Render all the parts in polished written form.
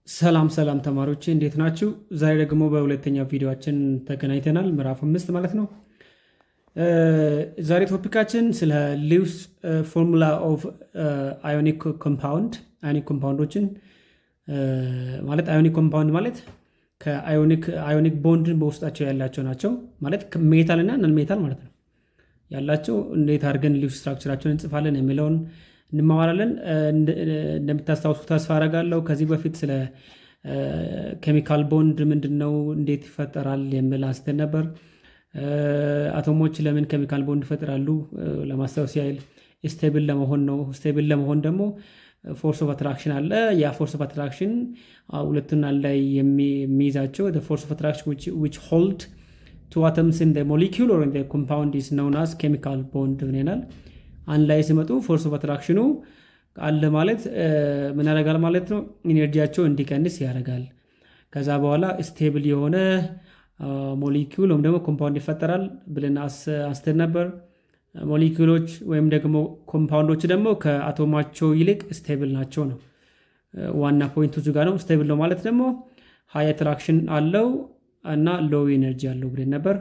ሰላም ተማሪዎች እንዴት ናችሁ? ዛሬ ደግሞ በሁለተኛው ቪዲዮአችን ተገናኝተናል። ምዕራፍ 5 ማለት ነው። ዛሬ ቶፒካችን ስለ ሊውስ ፎርሙላ ኦፍ አዮኒክ ኮምፓውንድ አዮኒክ ኮምፓውንዶችን ማለት አዮኒክ ኮምፓውንድ ማለት ከአዮኒክ ቦንድን በውስጣቸው ያላቸው ናቸው ማለት ሜታል እና ነን ሜታል ማለት ነው ያላቸው እንዴት አድርገን ሊውስ ስትራክቸራቸውን እንጽፋለን የሚለውን እንማማራለን። እንደምታስታውሱ ተስፋ አደርጋለሁ ከዚህ በፊት ስለ ኬሚካል ቦንድ ምንድነው እንዴት ይፈጠራል የሚል አንስተን ነበር። አቶሞች ለምን ኬሚካል ቦንድ ይፈጥራሉ ለማስታወስ ያህል ስቴብል ለመሆን ነው። ስቴብል ለመሆን ደግሞ ፎርስ ኦፍ አትራክሽን አለ። ያ ፎርስ ኦፍ አትራክሽን ሁለቱን ላይ የሚይዛቸው the force of attraction which hold two atoms in the molecule or in the compound is known as chemical bond ብለናል። አንድ ላይ ሲመጡ ፎርስ ኦፍ አትራክሽኑ አለ ማለት ምን ያደርጋል ማለት ነው? ኢነርጂያቸው እንዲቀንስ ያደርጋል። ከዛ በኋላ ስቴብል የሆነ ሞሊኪውል ወይም ደግሞ ኮምፓውንድ ይፈጠራል ብለን አንስተን ነበር። ሞሊኪውሎች ወይም ደግሞ ኮምፓውንዶች ደግሞ ከአቶማቸው ይልቅ ስቴብል ናቸው ነው ዋና ፖይንቱ እዚህ ጋር ነው። ስቴብል ነው ማለት ደግሞ ሃይ አትራክሽን አለው እና ሎው ኢነርጂ አለው ብለን ነበር።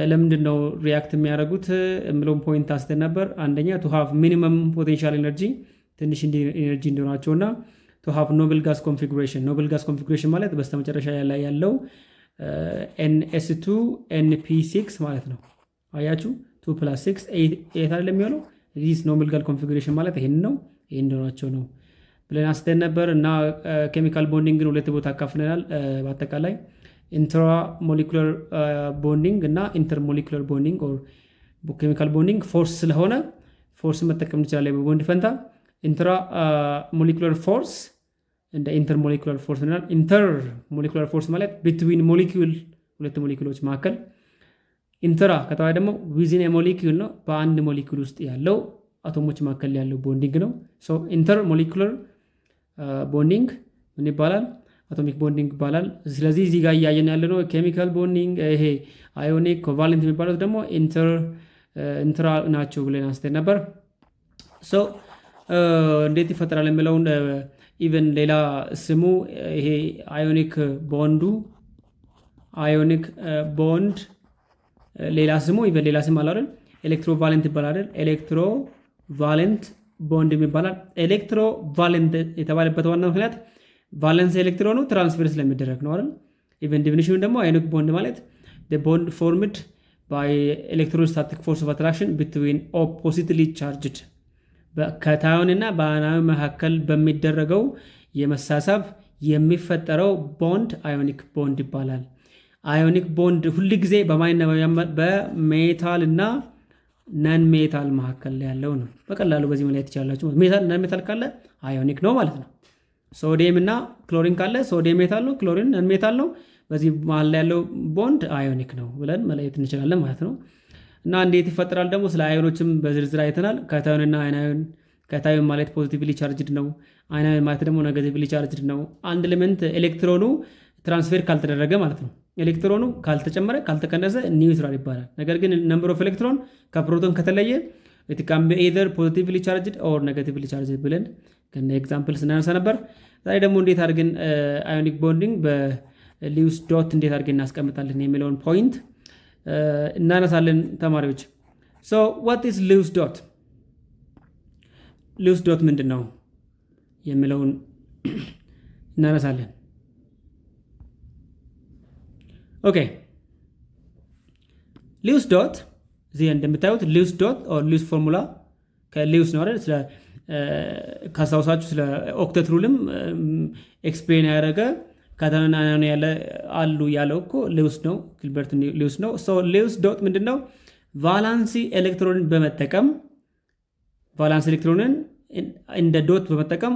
ለምንድን ነው ሪያክት የሚያደርጉት የምለውን ፖይንት አንስተን ነበር። አንደኛ ቱ ሃቭ ሚኒመም ፖቴንሻል ኤነርጂ ትንሽ ኤነርጂ እንዲሆናቸው እና ቱ ሃቭ ኖብል ጋስ ኮንፊጉሬሽን። ኖብል ጋስ ኮንፊጉሬሽን ማለት በስተመጨረሻ ላይ ያለው NS2 NP6 ማለት ነው። አያችሁ 2 + 6 8 አይደል የሚሆነው። ዲስ ኖብል ጋስ ኮንፊጉሬሽን ማለት ይሄን ነው። ይሄን እንደሆናቸው ነው ብለን አንስተን ነበር እና ኬሚካል ቦንዲንግን ሁለት ቦታ አካፍለናል በአጠቃላይ ኢንትራ ሞሊኩላር ቦንዲንግ እና ኢንተር ሞሊኩላር ቦንዲንግ ኦር ኬሚካል ቦንዲንግ ፎርስ ስለሆነ ፎርስ መጠቀም እንችላለን በቦንድ ፈንታ። ኢንትራ ሞሊኩላር ፎርስ እንደ ኢንተር ሞሊኩላር ፎርስ እና ኢንተር ሞሊኩላር ፎርስ ማለት ቢትዊን ሞሊኩል ሁለት ሞሊኩሎች መካከል። ኢንትራ ከተባለ ደግሞ ዊዝን ሞሊኩል ነው በአንድ ሞሊኩል ውስጥ ያለው አቶሞች መካከል ያለው ቦንዲንግ ነው። ሶ ኢንተር ሞሊኩላር ቦንዲንግ ምን ይባላል? አቶሚክ ቦንዲንግ ይባላል። ስለዚህ እዚህ ጋር እያየን ያለ ነው ኬሚካል ቦንዲንግ። ይሄ አዮኒክ ኮቫለንት የሚባሉት ደግሞ ኢንትራ ናቸው ብለን አንስተን ነበር። ሶ እንዴት ይፈጠራል የሚለውን ኢቨን ሌላ ስሙ ይሄ አዮኒክ ቦንድ ሌላ ስሙ ኢቨን ሌላ ስም አለ አይደል? ኤሌክትሮቫለንት ይባላል። ኤሌክትሮቫለንት ቦንድ ይባላል። ኤሌክትሮቫለንት የተባለበት ዋና ምክንያት ቫለንስ ኤሌክትሮኑ ትራንስፈር ስለሚደረግ ነው አይደል? ኢቨን ዲፊኒሽኑ ደግሞ አዮኒክ ቦንድ ማለት the bond formed by electrostatic force of attraction between oppositely charged ከታዮንና በአናዊ መካከል በሚደረገው የመሳሳብ የሚፈጠረው ቦንድ አዮኒክ ቦንድ ይባላል። አዮኒክ ቦንድ ሁል ጊዜ በሜታል እና ነን ሜታል መካከል ያለው ነው። በቀላሉ በዚህ መለየት ትችላላችሁ። ሜታል ነን ሜታል ካለ አዮኒክ ነው ማለት ነው። ሶዲየም እና ክሎሪን ካለ ሶዲየም ሜታል ነው፣ ክሎሪን ነን ሜታል ነው። በዚህ መሀል ላይ ያለው ቦንድ አዮኒክ ነው ብለን መለየት እንችላለን ማለት ነው። እና እንዴት ይፈጠራል ደግሞ ስለ አዮኖችም በዝርዝር አይተናል። ካታዮንና አናዮን። ካታዮን ማለት ፖዚቲቭሊ ቻርጅድ ነው። አናዮን ማለት ደግሞ ኔጌቲቭሊ ቻርጅድ ነው። አንድ ኤሌመንት ኤሌክትሮኑ ትራንስፌር ካልተደረገ ማለት ነው። ኤሌክትሮኑ ካልተጨመረ ካልተቀነሰ ኒውትራል ይባላል። ነገር ግን ነምበር ኦፍ ኤሌክትሮን ከፕሮቶን ከተለየ it can be either positively charged or negatively charged ብለን ከነ ኤግዛምፕል ስናነሳ ነበር። ዛሬ ደግሞ እንዴት አድርገን አዮኒክ ቦንዲንግ በሊውስ ዶት እንዴት አድርገን እናስቀምጣለን የሚለውን ፖይንት እናነሳለን ተማሪዎች። so what is Lewis dot? Lewis dot ምንድን ነው የሚለውን እናነሳለን። ኦኬ Lewis dot እዚህ እንደምታዩት Lewis dot or Lewis ፎርሙላ ከሊውስ ነው አይደል? ስለ ካስታውሳችሁ ስለ ኦክተት ሩልም ኤክስፕሌን ያደረገ ካታዮን አናዮን ያለ አሉ ያለው እኮ ሊውስ ነው፣ ጊልበርት ሊውስ ነው። ሶ ሊውስ ዶት ምንድነው? ቫላንሲ ኤሌክትሮንን በመጠቀም ቫላንስ ኤሌክትሮንን እንደ ዶት በመጠቀም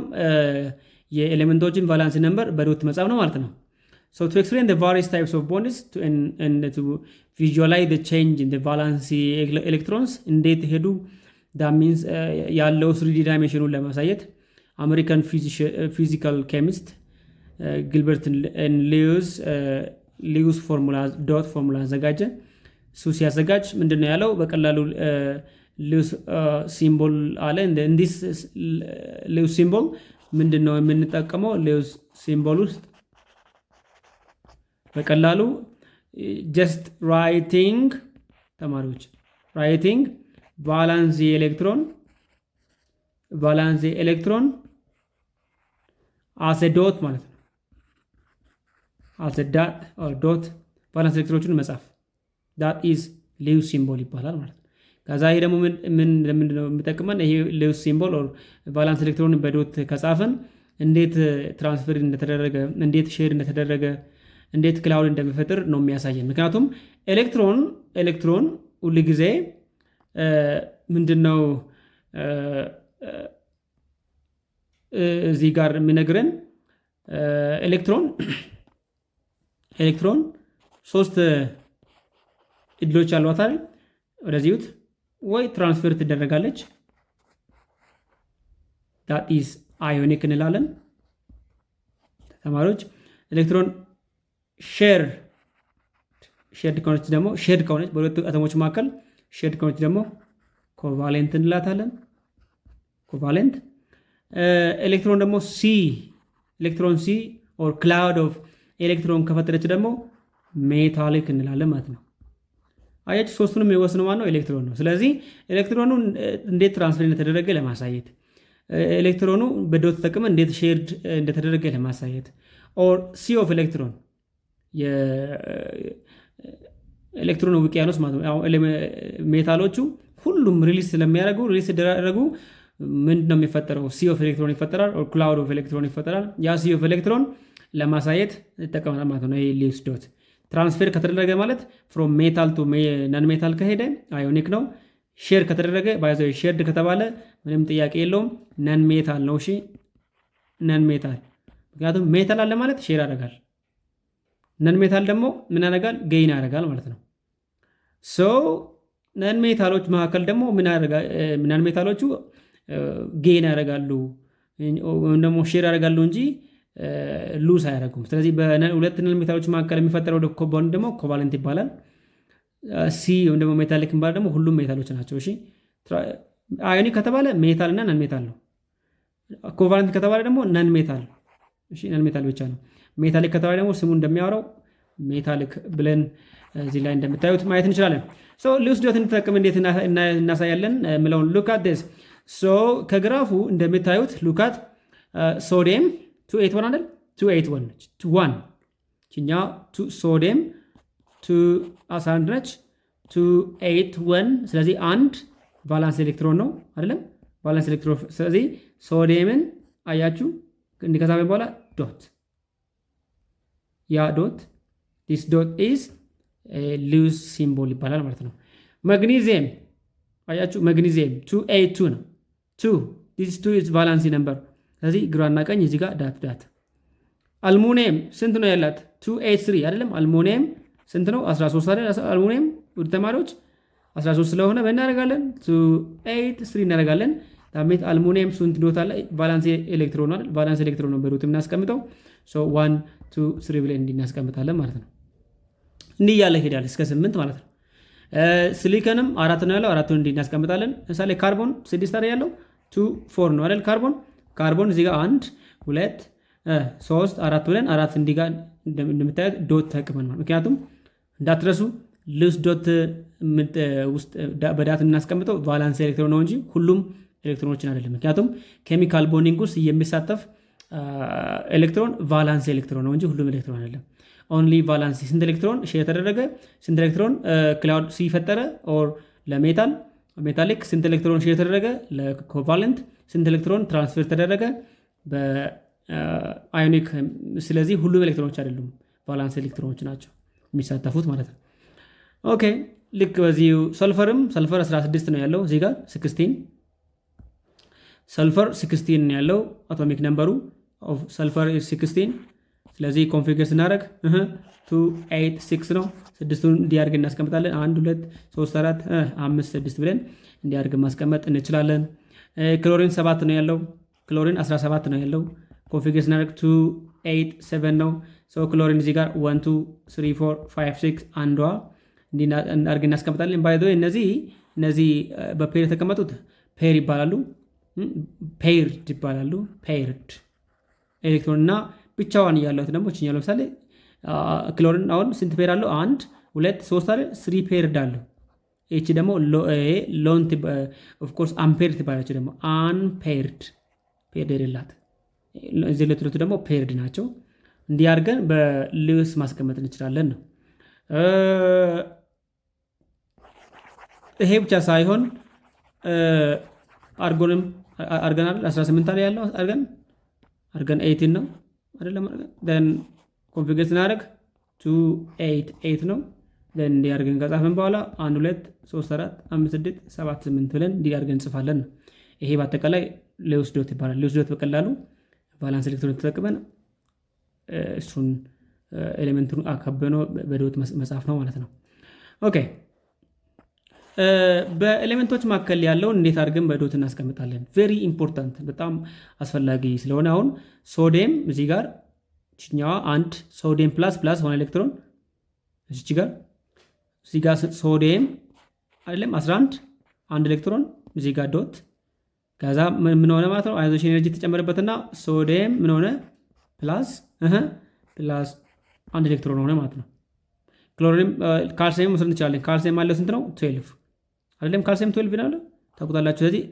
የኤሌመንቶችን ቫላንሲ ነምበር በዶት መጻፍ ነው ማለት ነው። So to explain the various types of bonds and to visualize the change in the valency electrons እንዴት ሄዱ that means ያለው 3D ዳይሜንሽኑን ለማሳየት አሜሪካን ፊዚካል ኬሚስት ጊልበርት ሊውስ ፎርሙላ ዶት ፎርሙላ አዘጋጀ። እሱ ሲያዘጋጅ ምንድነው ያለው? በቀላሉ ሊውስ ሲምቦል አለ። in this Lewis symbol ምንድን ነው የምንጠቀመው ሌውስ ሲምቦል ውስጥ በቀላሉ ጀስት ራይቲንግ ተማሪዎች ራይቲንግ ቫላንስ ኤሌክትሮን አስ ዶት ማለት ነው። አስ ዳት ኦር ዶት ቫላንስ ኤሌክትሮኖችን መጻፍ ዳት ኢዝ ሌውስ ሲምቦል ይባላል ማለት ነው። ከዛ ይሄ ደግሞ ምንድን ነው የሚጠቅመን? ይሄ ሌውስ ሲምቦል ኦር ቫላንስ ኤሌክትሮንን በዶት ከጻፈን እንዴት ትራንስፈር እንደተደረገ፣ እንዴት ሼር እንደተደረገ፣ እንዴት ክላውድ እንደሚፈጥር ነው የሚያሳየን። ምክንያቱም ኤሌክትሮን ሁል ጊዜ ምንድነው እዚህ ጋር የሚነግረን ኤሌክትሮን ሶስት እድሎች አሏት አይደል? ወደዚህ ወይ ትራንስፈር ትደረጋለች that is ionic እንላለን ተማሪዎች። ኤሌክትሮን ሼርድ ከሆነች በሁለቱ አተሞች መካከል ሼርድ ከሆነች ደግሞ ኮቫሌንት እንላታለን። ኮቫሌንት ኤሌክትሮን ደግሞ ኤሌክትሮን ሲ ኦር ክላውድ ኦፍ ኤሌክትሮን ከፈጠረች ደግሞ ሜታሊክ እንላለን ማለት ነው። አያችሁ ሶስቱንም የሚወስነው ማነው? ኤሌክትሮን ነው። ስለዚህ ኤሌክትሮኑ እንዴት ትራንስፈር እንደተደረገ ለማሳየት፣ ኤሌክትሮኑ በዶት ተጠቅመን እንዴት ሼርድ እንደተደረገ ለማሳየት ኦር ሲ ኦፍ ኤሌክትሮን የኤሌክትሮን ውቅያኖስ ማለት ነው። ሜታሎቹ ሁሉም ሪሊዝ ሲደረጉ ምንድን ነው የሚፈጠረው? ሲ ኦፍ ኤሌክትሮን ይፈጠራል ኦር ክላውድ ኦፍ ኤሌክትሮን ይፈጠራል። ያ ሲ ኦፍ ኤሌክትሮን ለማሳየት ይጠቀማል ማለት ነው። ይሄ ሌውስ ዶት ትራንስፌር ከተደረገ ማለት ፍሮም ሜታል ቱ ነን ሜታል ከሄደ አዮኒክ ነው። ሼር ከተደረገ ባይዘው ሼርድ ከተባለ ምንም ጥያቄ የለውም ነን ሜታል ነው። እሺ ነን ሜታል፣ ምክንያቱም ሜታል አለ ማለት ሼር ያደርጋል። ነን ሜታል ደግሞ ምን ያደርጋል? ጌይን ያደርጋል ማለት ነው። ሶ ነን ሜታሎች መካከል ደግሞ ነን ሜታሎቹ ጌይን ያደርጋሉ ወይም ደግሞ ሼር ያደርጋሉ እንጂ ሉስ አያደርጉም። ስለዚህ በሁለት ነን ሜታሎች መካከል የሚፈጠረው ቦንድ ደግሞ ኮቫለንት ይባላል። ሲ ወይም ደግሞ ሜታሊክ የሚባል ደግሞ ሁሉም ሜታሎች ናቸው። እሺ አዮኒክ ከተባለ ሜታል እና ነን ሜታል ነው። ኮቫለንት ከተባለ ደግሞ ነን ሜታል፣ እሺ ነን ሜታል ብቻ ነው። ሜታሊክ ከተባለ ደግሞ ስሙ እንደሚያወራው ሜታሊክ ብለን እዚህ ላይ እንደምታዩት ማየት እንችላለን። ሶ ሌውስ ዶት እንጠቀም እንዴት እናሳያለን ምለውን ሉክ አት ዲስ። ሶ ከግራፉ እንደምታዩት ሉክ አት ሶዲየም 281 አይደል? 281 ነች 1 ኪኛ ሶዲየም 211 ነች 281። ስለዚህ አንድ ቫላንስ ኤሌክትሮን ነው አይደለም? ቫላንስ ኤሌክትሮን። ስለዚህ ሶዲየምን አያችሁ እንዲከሳበ በኋላ ዶት፣ ያ ዶት this dot is ሌውስ ሲምቦል ይባላል ማለት ነው። ማግኒዚየም አያችሁ ማግኒዚየም 282 ነው 2 this 2 is ቫላንሲ ነምበር። ስለዚህ ግራና ቀኝ እዚህ ጋር ዳት። አልሙኒየም ስንት ነው ያላት? 283 አይደለም? አልሙኒየም ስንት ነው? 13 አይደል? አልሙኒየም ውድ ተማሪዎች 13 ስለሆነ በእናደርጋለን 283 እናደርጋለን። ታሜት አልሙኒየም ስንት ዶት አለ? ቫላንስ ኤሌክትሮን አይደል? ቫላንስ ኤሌክትሮን ነው በሩት የምናስቀምጠው። ሶ 1 2 3 ብለን እንዲናስቀምጣለን ማለት ነው። እንዲህ እያለ ይሄዳል እስከ 8 ማለት ነው። ሲሊከንም 4 ነው ያለው፣ 4ቱን እንዲናስቀምጣለን። ለምሳሌ ካርቦን 6 አይደል ያለው 2 4 ነው አይደል? ካርቦን እዚህ ጋር 1 2 3 4 ብለን 4 እንዲህ ጋር እንደምታዩት ዶት ተጠቅመን ማለት። ምክንያቱም እንዳትረሱ ሌውስ ዶት ውስጥ በዳት እናስቀምጠው ቫላንስ ኤሌክትሮን ነው እንጂ ሁሉም ኤሌክትሮኖችን አይደለም። ምክንያቱም ኬሚካል ቦንዲንግ ውስጥ የሚሳተፍ ኤሌክትሮን ቫላንስ ኤሌክትሮን ነው እንጂ ሁሉም ኤሌክትሮን አይደለም። ኦንሊ ቫላንስ ስንት ኤሌክትሮን ሼር ተደረገ፣ ስንት ኤሌክትሮን ክላውድ ሲፈጠረ ኦር ለሜታሊክ ስንት ኤሌክትሮን ሼር ተደረገ፣ ለኮቫለንት ስንት ኤሌክትሮን ትራንስፈር ተደረገ በአዮኒክ። ስለዚህ ሁሉም ኤሌክትሮኖች አይደሉም ቫላንስ ኤሌክትሮኖች ናቸው የሚሳተፉት ማለት ነው። ኦኬ ልክ በዚህ ሰልፈር 16 ነው ያለው እዚህ ጋር 16 ሰልፈር 16 ነው ያለው አቶሚክ ነምበሩ ኦፍ ሰልፈር 16። ስለዚህ ኮንፊገር ስናደርግ 286 ነው። 6ቱን እንዲያርግ እናስቀምጣለን። 1 2 3 4 5 6 ብለን እንዲያርግ ማስቀመጥ እንችላለን። ክሎሪን 7 ነው ያለው። ክሎሪን 17 ነው ያለው። ኮንፊገር ስናደርግ 287 ነው። ሶ ክሎሪን እዚህ ጋር 1 2 3 4 5 6 አንዷ እንዲያርግ እናስቀምጣለን። ባይ ዘ ወይ እነዚህ በፔር የተቀመጡት ፔር ይባላሉ። ፔርድ ይባላሉ። ፔርድ ኤሌክትሮን እና ብቻዋን እያለሁት ደግሞ እችኛው ለምሳሌ ክሎሪን አሁን ስንት ፔር አለው? 1 2 3 አይደል? 3 ፔርድ አለው። እቺ ደግሞ ሎን ኦፍ ኮርስ አምፔርድ ትባላለች። ደግሞ አንፔርድ ፔርድ የሌላት እዚህ ሁለቱ ደግሞ ፔርድ ናቸው። እንዲህ አድርገን በሉዊስ ማስቀመጥ እንችላለን ነው። ይሄ ብቻ ሳይሆን አርጎንም አርገናል 18 ላይ ያለው አርገን 18 ነው አይደለም? ደን ኮንፊገር ስናደርግ 288 ነው። ደን እንዲህ አድርገን ከጻፈን በኋላ 1 2 3 4 5 6 7 8 ብለን እንዲህ አድርገን እንጽፋለን ነው። ይሄ በአጠቃላይ ሉዊስ ዶት ይባላል። ሉዊስ ዶት በቀላሉ ቫላንስ ኤሌክትሮን ተጠቅመን እሱን ኤሌመንቱን አካበኖ በዶት መጻፍ ነው ማለት ነው። ኦኬ በኤሌመንቶች መካከል ያለውን እንዴት አድርገን በዶት እናስቀምጣለን? ቬሪ ኢምፖርታንት በጣም አስፈላጊ ስለሆነ አሁን ሶዲየም እዚህ ጋር ችኛዋ አንድ ሶዲየም ፕላስ ሆነ ኤሌክትሮን እዚህ ጋር ሶዲየም አይደለም 11 አንድ ኤሌክትሮን እዚህ ጋር ዶት ከዛ ምን ሆነ ማለት ነው? አዮናይዜሽን ኤነርጂ ተጨመረበትና ሶዲየም ምን ሆነ? ፕላስ አንድ ኤሌክትሮን ሆነ ማለት ነው። ክሎሪን ካልሲየም መስራት እንችላለን። ካልሲየም አለው ስንት ነው? 12 አይደለም? ካልሲየም 12 ነው ታውቁታላችሁ። ስለዚህ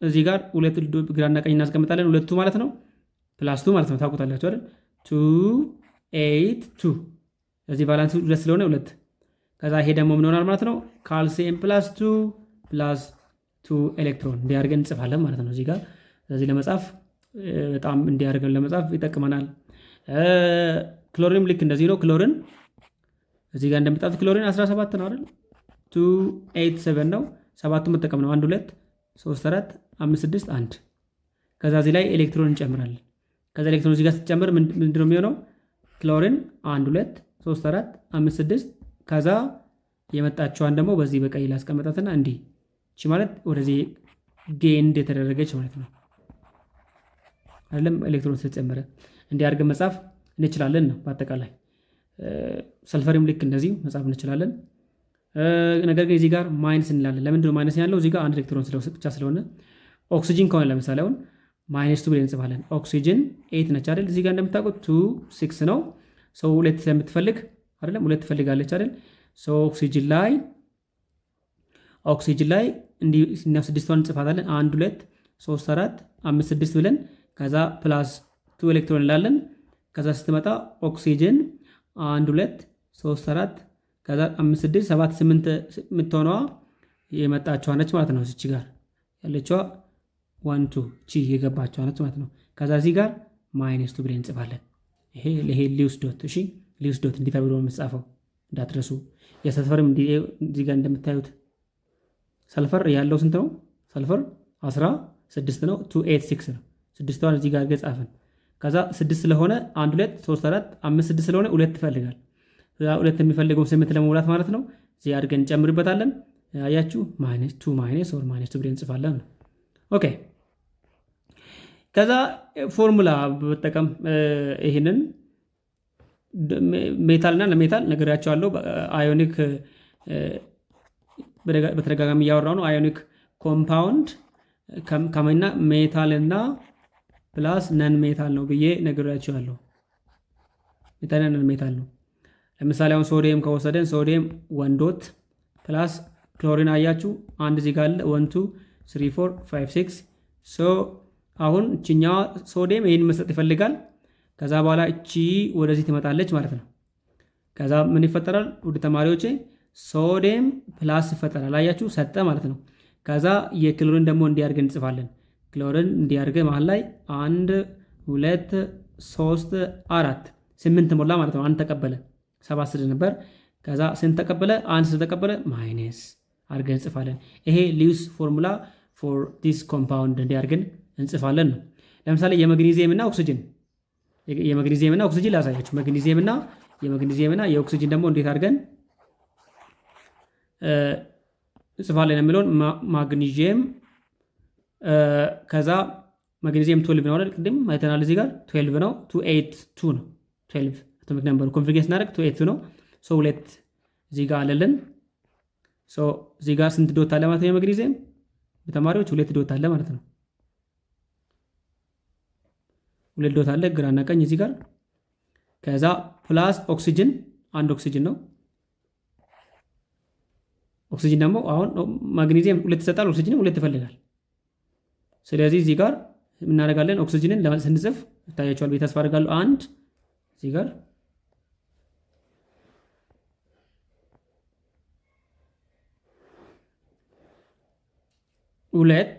እዚህ ጋር ሁለት ግራና ቀኝ እናስቀምጣለን። ሁለቱ ማለት ነው ፕላስ 2 ማለት ነው ታውቁታላችሁ አይደል? 2 8 2 ስለዚህ ባላንስ ሁለት ስለሆነ ሁለት ከዛ ይሄ ደግሞ ምን ሆናል ማለት ነው? ካልሲየም ፕላስ 2 ኤሌክትሮን እንዲያርገን እንጽፋለን ማለት ነው እዚህ ጋር። ስለዚህ ለመጻፍ በጣም እንዲያርገን ለመጻፍ ይጠቅመናል። ክሎሪንም ልክ እንደዚህ ነው። ክሎሪን እዚህ ጋር እንደምታዩት ክሎሪን 17 ነው አይደል? 287 ነው። 7ቱን መጠቀም ነው 1 2 3 4 5 6 1 ከዛ እዚህ ላይ ኤሌክትሮን እንጨምራለን። ከዛ ኤሌክትሮን እዚህ ጋር ስትጨምር ምንድነው የሚሆነው? ክሎሪን 1 2 3 4 5 6 ከዛ የመጣችዋን ደግሞ በዚህ በቀይ ላስቀመጣትና እንዲህ እቺ ማለት ወደዚህ ጌንድ የተደረገች ማለት ነው አይደለም? ኤሌክትሮን ስለጨመረ እንዲህ አድርገን መጻፍ እንችላለን ነው በአጠቃላይ። ሰልፈርም ልክ እንደዚህ መጻፍ እንችላለን። ነገር ግን እዚህ ጋር ማይነስ እንላለን። ለምንድን ነው ማይነስ ያለው? እዚህ ጋር አንድ ኤሌክትሮን ብቻ ስለሆነ። ኦክሲጅን ከሆነ ለምሳሌ አሁን -2 ብለን እንጽፋለን። ኦክሲጅን 8 ነች አይደል? እዚህ ጋር እንደምታውቁት 2 6 ነው። ሰው ሁለት ስለምትፈልግ አይደለም? ሁለት ትፈልጋለች አይደል? ሰው ኦክሲጅን ላይ እንዲህ 6ቷን እንጽፋታለን። 1 2 3 4 5 6 ብለን ከዛ ፕላስ 2 ኤሌክትሮን እንላለን። ከዛ ስትመጣ ኦክሲጅን 1 2 3 4 ከዛ 5 6 7 8 የምትሆነዋ የመጣችዋ ነች ማለት ነው። እዚህ ጋር ያለችዋ 1 2 ቺ የገባችዋ ነች ማለት ነው። ከዛ እዚህ ጋር -2 ብለን እንጽፋለን። ይሄ ሉዊስ ዶት። እሺ ሉዊስ ዶት እንዲህ ተብሎ የምትጻፈው እንዳትረሱ። የሰልፈርም እዚህ ጋር እንደምታዩት ሰልፈር ያለው ስንት ነው? ሰልፈር 16 ነው። 286 ነው። 6ቷን እዚህ ጋር ገጻፈን። ከዛ 6 ስለሆነ 1 2 3 4 5 6 ስለሆነ 2 ይፈልጋል። ሁለት የሚፈልገው 8 ለመሙላት ማለት ነው። እዚህ አድርገን እንጨምርበታለን። አያችሁ -2 ብለን እንጽፋለን። ኦኬ ከዛ ፎርሙላ በመጠቀም ይህንን ሜታልና ለሜታል ነገራቸዋለሁ። አዮኒክ በተደጋጋሚ እያወራው ነው። አዮኒክ ኮምፓውንድ ከመና ሜታልና ፕላስ ነን ሜታል ነው ብዬ ነገራቸዋለሁ። ሜታልና ነን ሜታል ነው። ለምሳሌ አሁን ሶዲየም ከወሰደን ሶዲየም 1 ዶት ፕላስ ክሎሪን አያችሁ አንድ እዚህ ጋር አለ 1 2 3 4 5 6 ሶ አሁን እቺኛዋ ሶዲየም ይሄን መስጠት ይፈልጋል። ከዛ በኋላ እቺ ወደዚህ ትመጣለች ማለት ነው። ከዛ ምን ይፈጠራል? ውድ ተማሪዎቼ ሶዲየም ፕላስ ይፈጠራል። አያችሁ ሰጠ ማለት ነው። ከዛ የክሎሪን ደግሞ እንዲያርገን እንጽፋለን። ክሎሪን እንዲያርገ መሃል ላይ 1 2 3 4 8 ሞላ ማለት ነው። አንድ ተቀበለ 7 ስል ነበር። ከዛ ስንት ተቀበለ? አንድ ስለተቀበለ ማይነስ አድርገን እንጽፋለን። ይሄ ሉዊስ ፎርሙላ ፎር ዲስ ኮምፓውንድ እንዲያርገን እንጽፋለን ነው። ለምሳሌ የመግኒዚየም እና ኦክሲጅን ላሳያችሁ። የመግኒዚየም እና የኦክሲጅን ደግሞ እንዴት አድርገን እንጽፋለን የሚለውን ማግኒዚየም ከዛ ማግኒዚየም 12 ነው አይደል? ቅድም አይተናል። እዚህ ጋር 12 ነው። 282 ነው። 12 አቶሚክ ነምበሩ ኮንፊግሬሽን እናደርግ 282 ነው። ሶ ሁለት እዚህ ጋር አለልን። ሶ እዚህ ጋር ስንት ዶት አለ ማለት ነው? የማግኒዚየም በተማሪዎች 2 ዶት አለ ማለት ነው። ሁለት ዶት አለ ግራና ቀኝ እዚህ ጋር። ከዛ ፕላስ ኦክሲጅን አንድ ኦክሲጅን ነው። ኦክሲጅን ደግሞ አሁን ማግኔዚየም ሁለት ይሰጣል፣ ኦክሲጅንም ሁለት ይፈልጋል። ስለዚህ እዚህ ጋር እናደርጋለን ኦክሲጅንን ስንጽፍ ይታያቸዋል ብዬ ተስፋ አደርጋለሁ። አንድ እዚህ ጋር ሁለት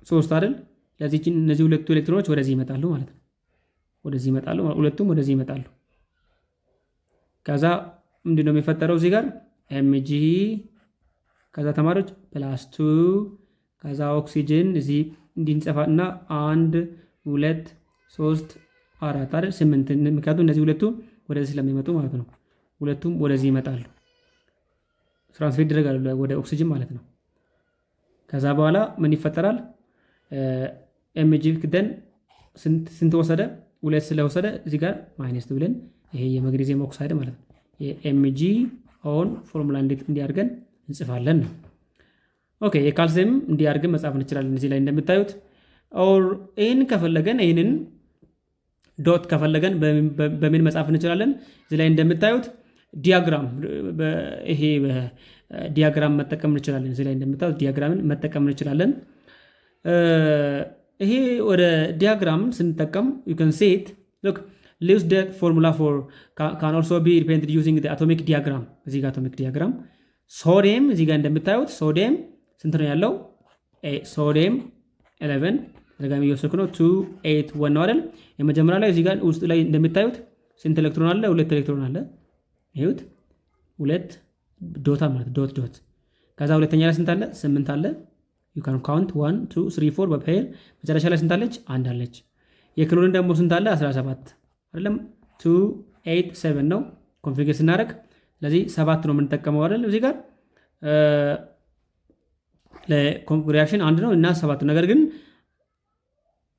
ሶስት አይደል? ለዚህ እነዚህ ሁለቱ ኤሌክትሮኖች ወደዚህ ይመጣሉ ማለት ነው። ወደዚህ ይመጣሉ፣ ሁለቱም ወደዚህ ይመጣሉ። ከዛ ምንድነው የሚፈጠረው እዚህ ጋር ኤምጂ ከዛ ተማሪዎች +2 ከዛ ኦክሲጅን እዚህ እንዲንጸፋና 1 2 3 4 አይደል 8። ምክንያቱም እነዚህ ሁለቱ ወደዚህ ስለሚመጡ ማለት ነው። ሁለቱም ወደዚህ ይመጣሉ፣ ትራንስፌር ይደረጋሉ ወደ ኦክሲጅን ማለት ነው። ከዛ በኋላ ምን ይፈጠራል? ኤምጂ ክደን ስንት ወሰደ? ሁለት ስለወሰደ እዚህ ጋር -2 ብለን ይሄ የማግኔዚየም ኦክሳይድ ማለት ነው። የኤምጂ ኦን ፎርሙላ እንዴት እንዲያርገን እንጽፋለን ነው። ኦኬ የካልሲየም እንዲያርገን መጻፍ እንችላለን። እዚህ ላይ እንደምታዩት ኦር ይሄን ከፈለገን ይሄንን ዶት ከፈለገን በምን መጻፍ እንችላለን? እዚህ ላይ እንደምታዩት ዲያግራም ይሄ ዲያግራም መጠቀም እንችላለን። እዚህ ላይ እንደምታዩት ዲያግራምን መጠቀም እንችላለን። ይሄ ወደ ዲያግራም ስንጠቀም you can see it look Lewis dot formula for can also be represented using the atomic diagram። እዚህ ጋር atomic diagram ሶዲየም እዚህ ጋር እንደምታዩት ሶዲየም ስንት ነው ያለው? ሶዲየም 11 ተደጋሚ እየወሰድኩ ነው 2 8 1 ነው አይደል? የመጀመሪያ ላይ እዚህ ጋር ውስጥ ላይ እንደምታዩት ስንት ኤሌክትሮን አለ? ሁለት ኤሌክትሮን አለ። ይሁት ሁለት ዶታ ማለት ዶት ዶት። ከዛ ሁለተኛ ላይ ስንት አለ? 8 አለ። you can count 1 2 3 4 በፔር መጨረሻ ላይ ስንት አለች? አንድ አለች። የክሎሪን ደግሞ ስንት አለ? 17 አይደለም 2 8 7 ነው ኮንፊገር ስናደርግ። ስለዚህ 7 ነው የምንጠቀመው አይደል? እዚህ ጋር ለሪያክሽን አንድ ነው እና 7 ነገር ግን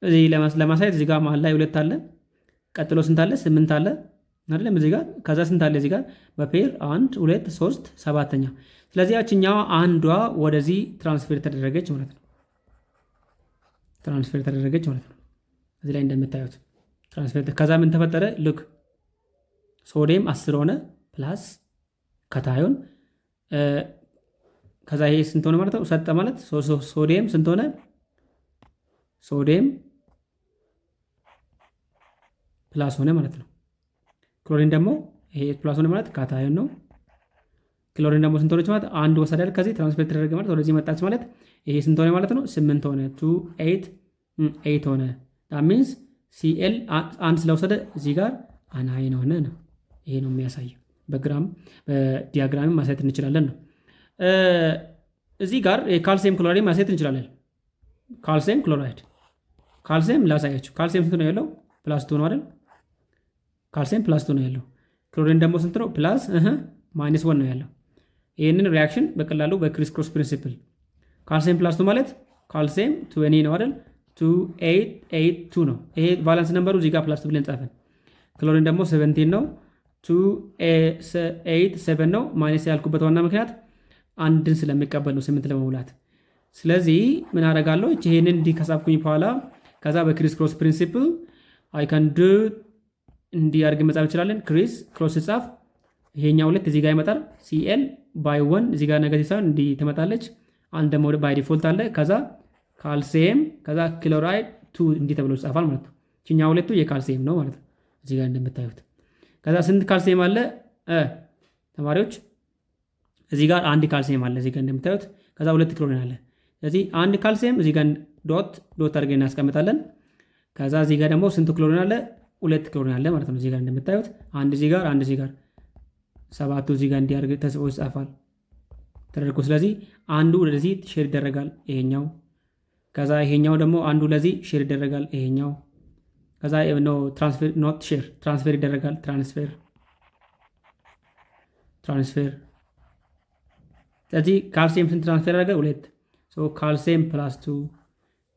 እዚህ ለማሳየት እዚህ ጋር መሀል ላይ 2 አለ። ቀጥሎ ስንት አለ? 8 አለ አይደለም እዚህ ጋር። ከዛ ስንት አለ እዚህ ጋር በፔር 1 2 3 7ኛ። ስለዚህ ያችኛዋ አንዷ ወደዚህ ትራንስፌር ተደረገች ማለት ነው። ትራንስፌር ተደረገች ማለት ነው። እዚህ ላይ እንደምታዩት ትራንስፌር። ከዛ ምን ተፈጠረ? ሉክ ሶዲየም 10 ሆነ ፕላስ ካታዮን። ከዛ ይሄ ስንት ሆነ ማለት ነው? ሰጠ ማለት ሶዲየም ስንት ሆነ? ሶዲየም ፕላስ ሆነ ማለት ነው። ክሎሪን ደግሞ ይሄ ፕላስ ሆነ ማለት ካታዮን ነው። ክሎሪን ደግሞ ስንት ሆነች ማለት አንድ ወሰዳል ከዚህ ትራንስፌር ተደረገ ማለት ወደዚህ መጣች ማለት ይሄ ስንት ሆነ ማለት ነው? 8 ሆነ 2 8 8 ሆነ። that means Cl አንድ ስለወሰደ እዚህ ጋር አናይን ሆነ ነው። ይሄ ነው የሚያሳየው። በግራም በዲያግራም ማሳየት እንችላለን ነው። እዚህ ጋር የካልሲየም ክሎራይድ ማሳየት እንችላለን። ካልሲየም ክሎራይድ ካልሲየም ላሳያችሁ። ካልሲየም ስንት ነው ያለው? +2 ነው አይደል? ካልሲየም +2 ነው ያለው። ክሎሪን ደግሞ ስንት ነው? -1 ነው ያለው። ይህንን ሪያክሽን በቀላሉ በክሪስ ክሮስ ፕሪንሲፕል ካልሲየም +2 ማለት ካልሲየም 20 ነው አይደል? 2 8 8 2 ነው። ይሄ ቫለንስ ነምበሩ እዚህ ጋር +2 ብለን ጻፈን። ክሎሪን ደግሞ 17 ነው 2 8 7 ነው። ማይነስ ያልኩበት ዋና ምክንያት አንድን ስለሚቀበል ነው 8 ለመሙላት። ስለዚህ ምን አደርጋለሁ? ይሄንን እንዲከሳብኩኝ በኋላ ከዛ በክሪስ ክሮስ ፕሪንሲፕል አይ ካን ዱ እንዲህ አድርገን መጻፍ እንችላለን። ክሪስ ክሮስ ሲጻፍ ይሄኛው ሁለት እዚህ ጋር ይመጣል። Cl by 1 እዚህ ጋር ነገቲቭ ሳይሆን እንዲህ ትመጣለች። አንድ ደግሞ ባይ ዲፎልት አለ። ከዛ ካልሲየም ከዛ ክሎራይድ 2 እንዲህ ተብሎ ይጻፋል ማለት ነው። እኛው ሁለቱ የካልሲየም ነው ማለት ነው እዚህ ጋር እንደምታዩት። ከዛ ስንት ካልሲየም አለ ተማሪዎች? እዚህ ጋር አንድ ካልሲየም አለ እዚህ ጋር እንደምታዩት። ከዛ ሁለት ክሎሪን አለ። ስለዚህ አንድ ካልሲየም እዚህ ጋር ዶት ዶት አድርገን እናስቀምጣለን። ከዛ እዚህ ጋር ደግሞ ስንት ክሎሪን አለ? ሁለት ክሎሪን አለ ማለት ነው እዚህ ጋር እንደምታዩት። አንድ እዚህ ጋር አንድ እዚህ ጋር 7 እዚህ ጋር እንዲያርግ ተጽፎ ይጻፋል ተደርጎ። ስለዚህ አንዱ ወደዚህ ሼር ይደረጋል ይሄኛው። ከዛ ይሄኛው ደግሞ አንዱ ለዚህ ሼር ይደረጋል ይሄኛው። ከዛ ነው ትራንስፌር ኖት ሼር ትራንስፌር ይደረጋል ትራንስፌር። ስለዚህ ካልሲየም ስንት ትራንስፌር ያደረገ? 2 ሶ ካልሲየም +2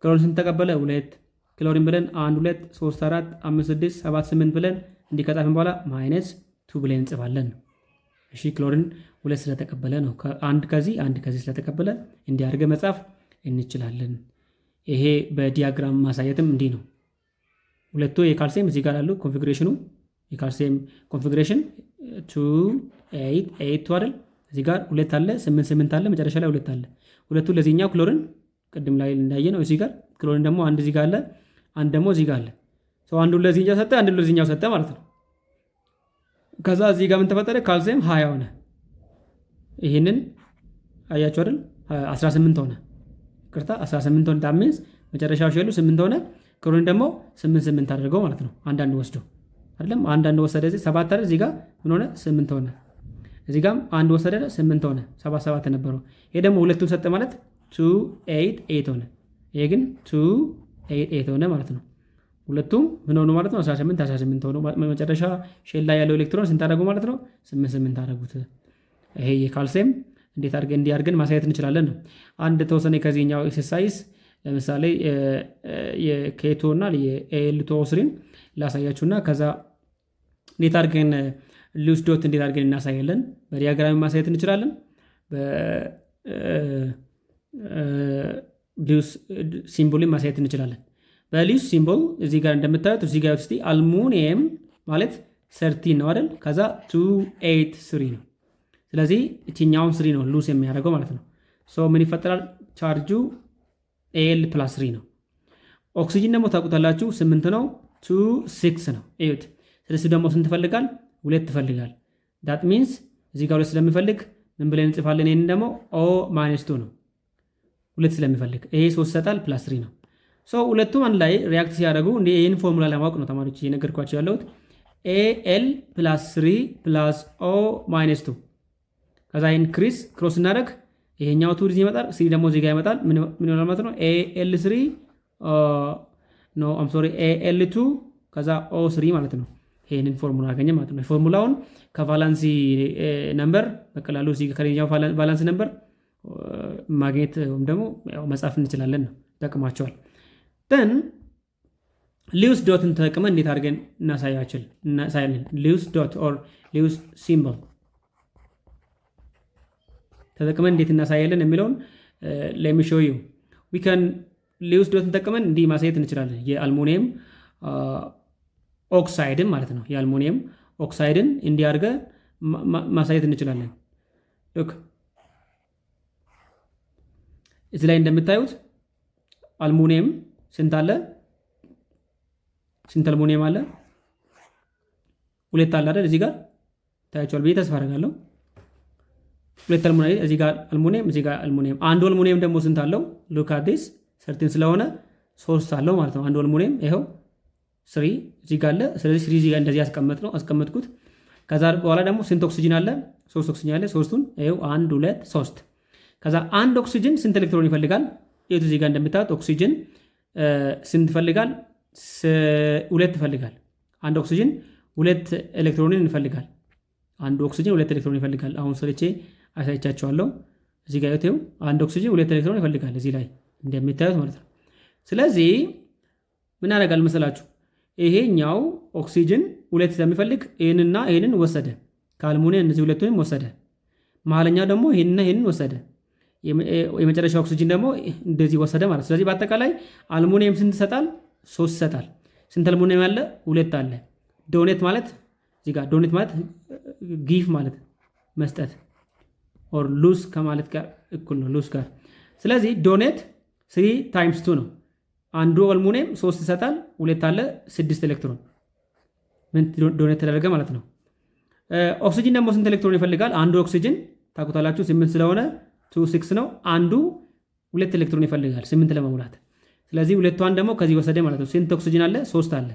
ክሎሪን ስንት ተቀበለ? 2 ክሎሪን ብለን 1 2 3 4 5 6 7 8 ብለን እንዲከጻፍን በኋላ -2 ብለን እንጽፋለን። እሺ ክሎሪን 2 ስለተቀበለ ነው። አንድ ከዚህ ስለተቀበለ እንዲያርገ መጻፍ እንችላለን። ይሄ በዲያግራም ማሳየትም እንዲህ ነው። ሁለቱ የካልሲየም እዚህ ጋር አሉ። ኮንፊግሬሽኑ የካልሲየም ኮንፊግሬሽን 2 8 አይደል? እዚህ ጋር 2 አለ፣ 8 8 አለ፣ መጨረሻ ላይ 2 አለ። ሁለቱ ለዚህኛው ክሎሪን ቅድም ላይ እንዳየ ነው። እዚህ ጋር ክሎሪን ደግሞ አንድ እዚህ ጋር አለ፣ አንድ ደግሞ እዚህ ጋር አለ። ሰው አንዱ ለዚህኛው ሰጠ፣ አንዱ ለዚህኛው ሰጠ ማለት ነው። ከዛ እዚህ ጋር ምን ተፈጠረ? ካልሲየም 20 ሆነ። ይሄንን አያችሁ አይደል? 18 ሆነ። ቅርታ 18 ሆነ። ታምንስ መጨረሻው ሼሉ 8 ሆነ። ክሎሪን ደግሞ 8 8 አድርገው ማለት ነው። አንዳንድ ወስዶ አይደለም አንዳንድ ወሰደ። እዚህ 7 አይደል? እዚህ ጋር ምን ሆነ? 8 ሆነ። እዚህ ጋርም አንድ ወሰደ 8 ሆነ። 7 7 ነበረው። ይሄ ደግሞ ሁለቱን ሰጠ ማለት 2 8 8 ሆነ። ይሄ ግን 2 8 8 ሆነ ማለት ነው። ሁለቱም ምን ሆኑ ማለት ነው? 18 18 ሆኑ። መጨረሻ ሼል ላይ ያለው ኤሌክትሮን ስንት አደረጉ ማለት ነው? 8 8 አደረጉት። ይሄ የካልሲየም እንዴት አድርገን እንዲያርገን ማሳየት እንችላለን ነው። አንድ ተወሰነ ከዚህኛው ኤክሰርሳይዝ ለምሳሌ የኬቶ እና የኤል2O3 ላሳያችሁና ከዛ እንዴት አድርገን ሉስ ዶት እንዴት አድርገን እናሳያለን። በዲያግራም ማሳየት እንችላለን። በሉስ ሲምቦል ማሳየት እንችላለን። በሉስ ሲምቦል እዚህ ጋር እንደምታዩት እዚህ ጋር ውስጥ አልሙኒየም ማለት 13 ነው አይደል? ከዛ 2 8 3 ነው። ስለዚህ እቺኛውን 3 ነው ሉስ የሚያደርገው ማለት ነው። ሶ ምን ይፈጠራል? ቻርጁ Al+3 ነው። ኦክሲጅን ደግሞ ታውቁታላችሁ 8 ነው፣ 2 6 ነው። እዩት። ስለዚህ ደግሞ ስንት ይፈልጋል? 2 ይፈልጋል። ዳት ሚንስ እዚህ ጋር 2 ስለሚፈልግ ምን ብለን እንጽፋለን? ይሄንን ደግሞ O-2 ነው 2 ስለሚፈልግ ይሄ 3 ይሰጣል +3 ነው። ሶ ሁለቱም አንድ ላይ ሪያክት ሲያደርጉ እንደ ይሄን ፎርሙላ ለማወቅ ነው ተማሪዎች እየነገርኳቸው ያለሁት። Al+3 +O-2 ከዛ ይሄን ክሮስ እናደርግ ይሄኛው 2 እዚህ ይመጣል፣ 3 ደግሞ እዚህ ጋር ይመጣል። ምን ይሆናል ማለት ነው? Al3 Al2 ከዛ O3 ማለት ነው። ይሄንን ፎርሙላ አገኘ ማለት ነው። ፎርሙላውን ከቫላንሲ ነምበር በቀላሉ እዚህ ከሌላው ቫላንሲ ነምበር ማግኘት ወይም ደግሞ መጻፍ እንችላለን ነው። ይጠቅማቸዋል። ደን ሉስ ዶትን ተጠቅመን እንዴት አድርገን እናሳያለን? ሉስ ዶት ኦር ሉስ ሲምቦል ተጠቅመን እንዴት እናሳያለን የሚለውን let me show you. we can ሉስ ዶትን ተጠቅመን እንዲህ ማሳየት እንችላለን። የአልሙኒየም ኦክሳይድን ማለት ነው። የአልሙኒየም ኦክሳይድን እንዲህ አድርገን ማሳየት እንችላለን። ሉክ እዚህ ላይ እንደምታዩት አልሙኒየም ስንት አለ? ስንት አልሙኒየም አለ? 2 አለ አይደል? እዚህ ጋር ታያችኋል ብዬ ተስፋ አደርጋለሁ። 2 አልሙኒየም እዚህ ጋር አልሙኒየም፣ እዚህ ጋር አልሙኒየም። አንዱ አልሙኒየም ደግሞ ስንት አለው? ሉክ አት ዲስ 13 ስለሆነ 3 አለው ማለት ነው። አንዱ አልሙኒየም ይሄው 3 እዚህ ጋር አለ። ስለዚህ 3 እዚህ ጋር እንደዚህ አስቀመጥኩት። ከዛ በኋላ ደግሞ ስንት ኦክሲጅን አለ? 3 ኦክሲጅን አለ። 3ቱን ይሄው 1 2 3። ከዛ አንድ ኦክሲጅን ስንት ኤሌክትሮን ይፈልጋል? እዚህ ጋር እንደምታዩት ኦክሲጅን ስንት ይፈልጋል? 2 ይፈልጋል። አንድ ኦክሲጅን 2 ኤሌክትሮንን ይፈልጋል። አንዱ ኦክሲጅን 2 ኤሌክትሮን ይፈልጋል። አሁን ሰርቼ አሳይቻችኋለሁ። እዚህ ጋር ይኸው አንድ ኦክሲጅን 2 ኤሌክትሮን ይፈልጋል እዚህ ላይ እንደምታዩት ማለት ነው። ስለዚህ ምን ያደርጋል መሰላችሁ? ይሄኛው ኦክሲጅን 2 ስለሚፈልግ ይሄንና ይሄንን ወሰደ። ከአልሙኒየም እነዚህ ሁለቱንም ወሰደ። መሀለኛው ደግሞ ይሄንና ይሄንን ወሰደ። የመጨረሻው ኦክሲጅን ደግሞ እንደዚህ ወሰደ ማለት። ስለዚህ በአጠቃላይ አልሙኒየም ስንት ይሰጣል? 3 ይሰጣል። ስንት አልሙኒየም አለ? 2 አለ። ዶኔት ማለት እዚህ ጋር ዶኔት ማለት ጊፍ ማለት መስጠት ኦር ሉስ ከማለት ጋር እኩል ነው። ሉስ ጋር ስለዚህ ዶኔት 3 ታይምስ 2 ነው። አንዱ አልሙኒየም 3 ይሰጣል፣ 2 አለ 6 ኤሌክትሮን ምን ዶኔት ተደረገ ማለት ነው። ኦክሲጅን ደግሞ ስንት ኤሌክትሮን ይፈልጋል? አንዱ ኦክሲጅን ታውቁታላችሁ 8 ስለሆነ 2 6 ነው። አንዱ 2 ኤሌክትሮን ይፈልጋል 8 ለመሙላት። ስለዚህ ሁለቷን ደግሞ ከዚህ ወሰደ ማለት ነው። ስንት ኦክሲጅን አለ? 3 አለ።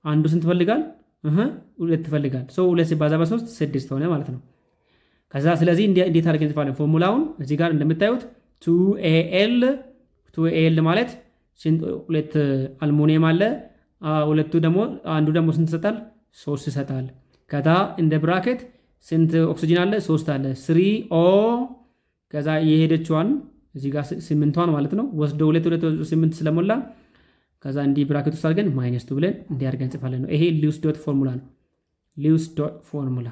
አንዱ ስንት ይፈልጋል? 2 ይፈልጋል። 2 ሲባዛ በ3 6 ሆነ ማለት ነው። ከዛ ስለዚህ እንዴት አድርገን እንጽፋለን ፎርሙላውን? እዚህ ጋር እንደምታዩት 2Al ማለት 2 አልሙኒየም አለ። አንዱ ደግሞ ስንት ይሰጣል? 3 ይሰጣል። ከዛ እንደ ብራኬት ስንት ኦክሲጅን አለ? 3 አለ። 3O ከዛ የሄደችዋን እዚህ ጋር 8ቷን ማለት ነው ወስዶ 2 8 ስለሞላ ከዛ እንዲህ ብራኬት ውስጥ አድርገን -2 ብለን እንዲህ አድርገን እንጽፋለን ነው። ይሄ ሉስ ዶት ፎርሙላ ነው። ሉስ ዶት ፎርሙላ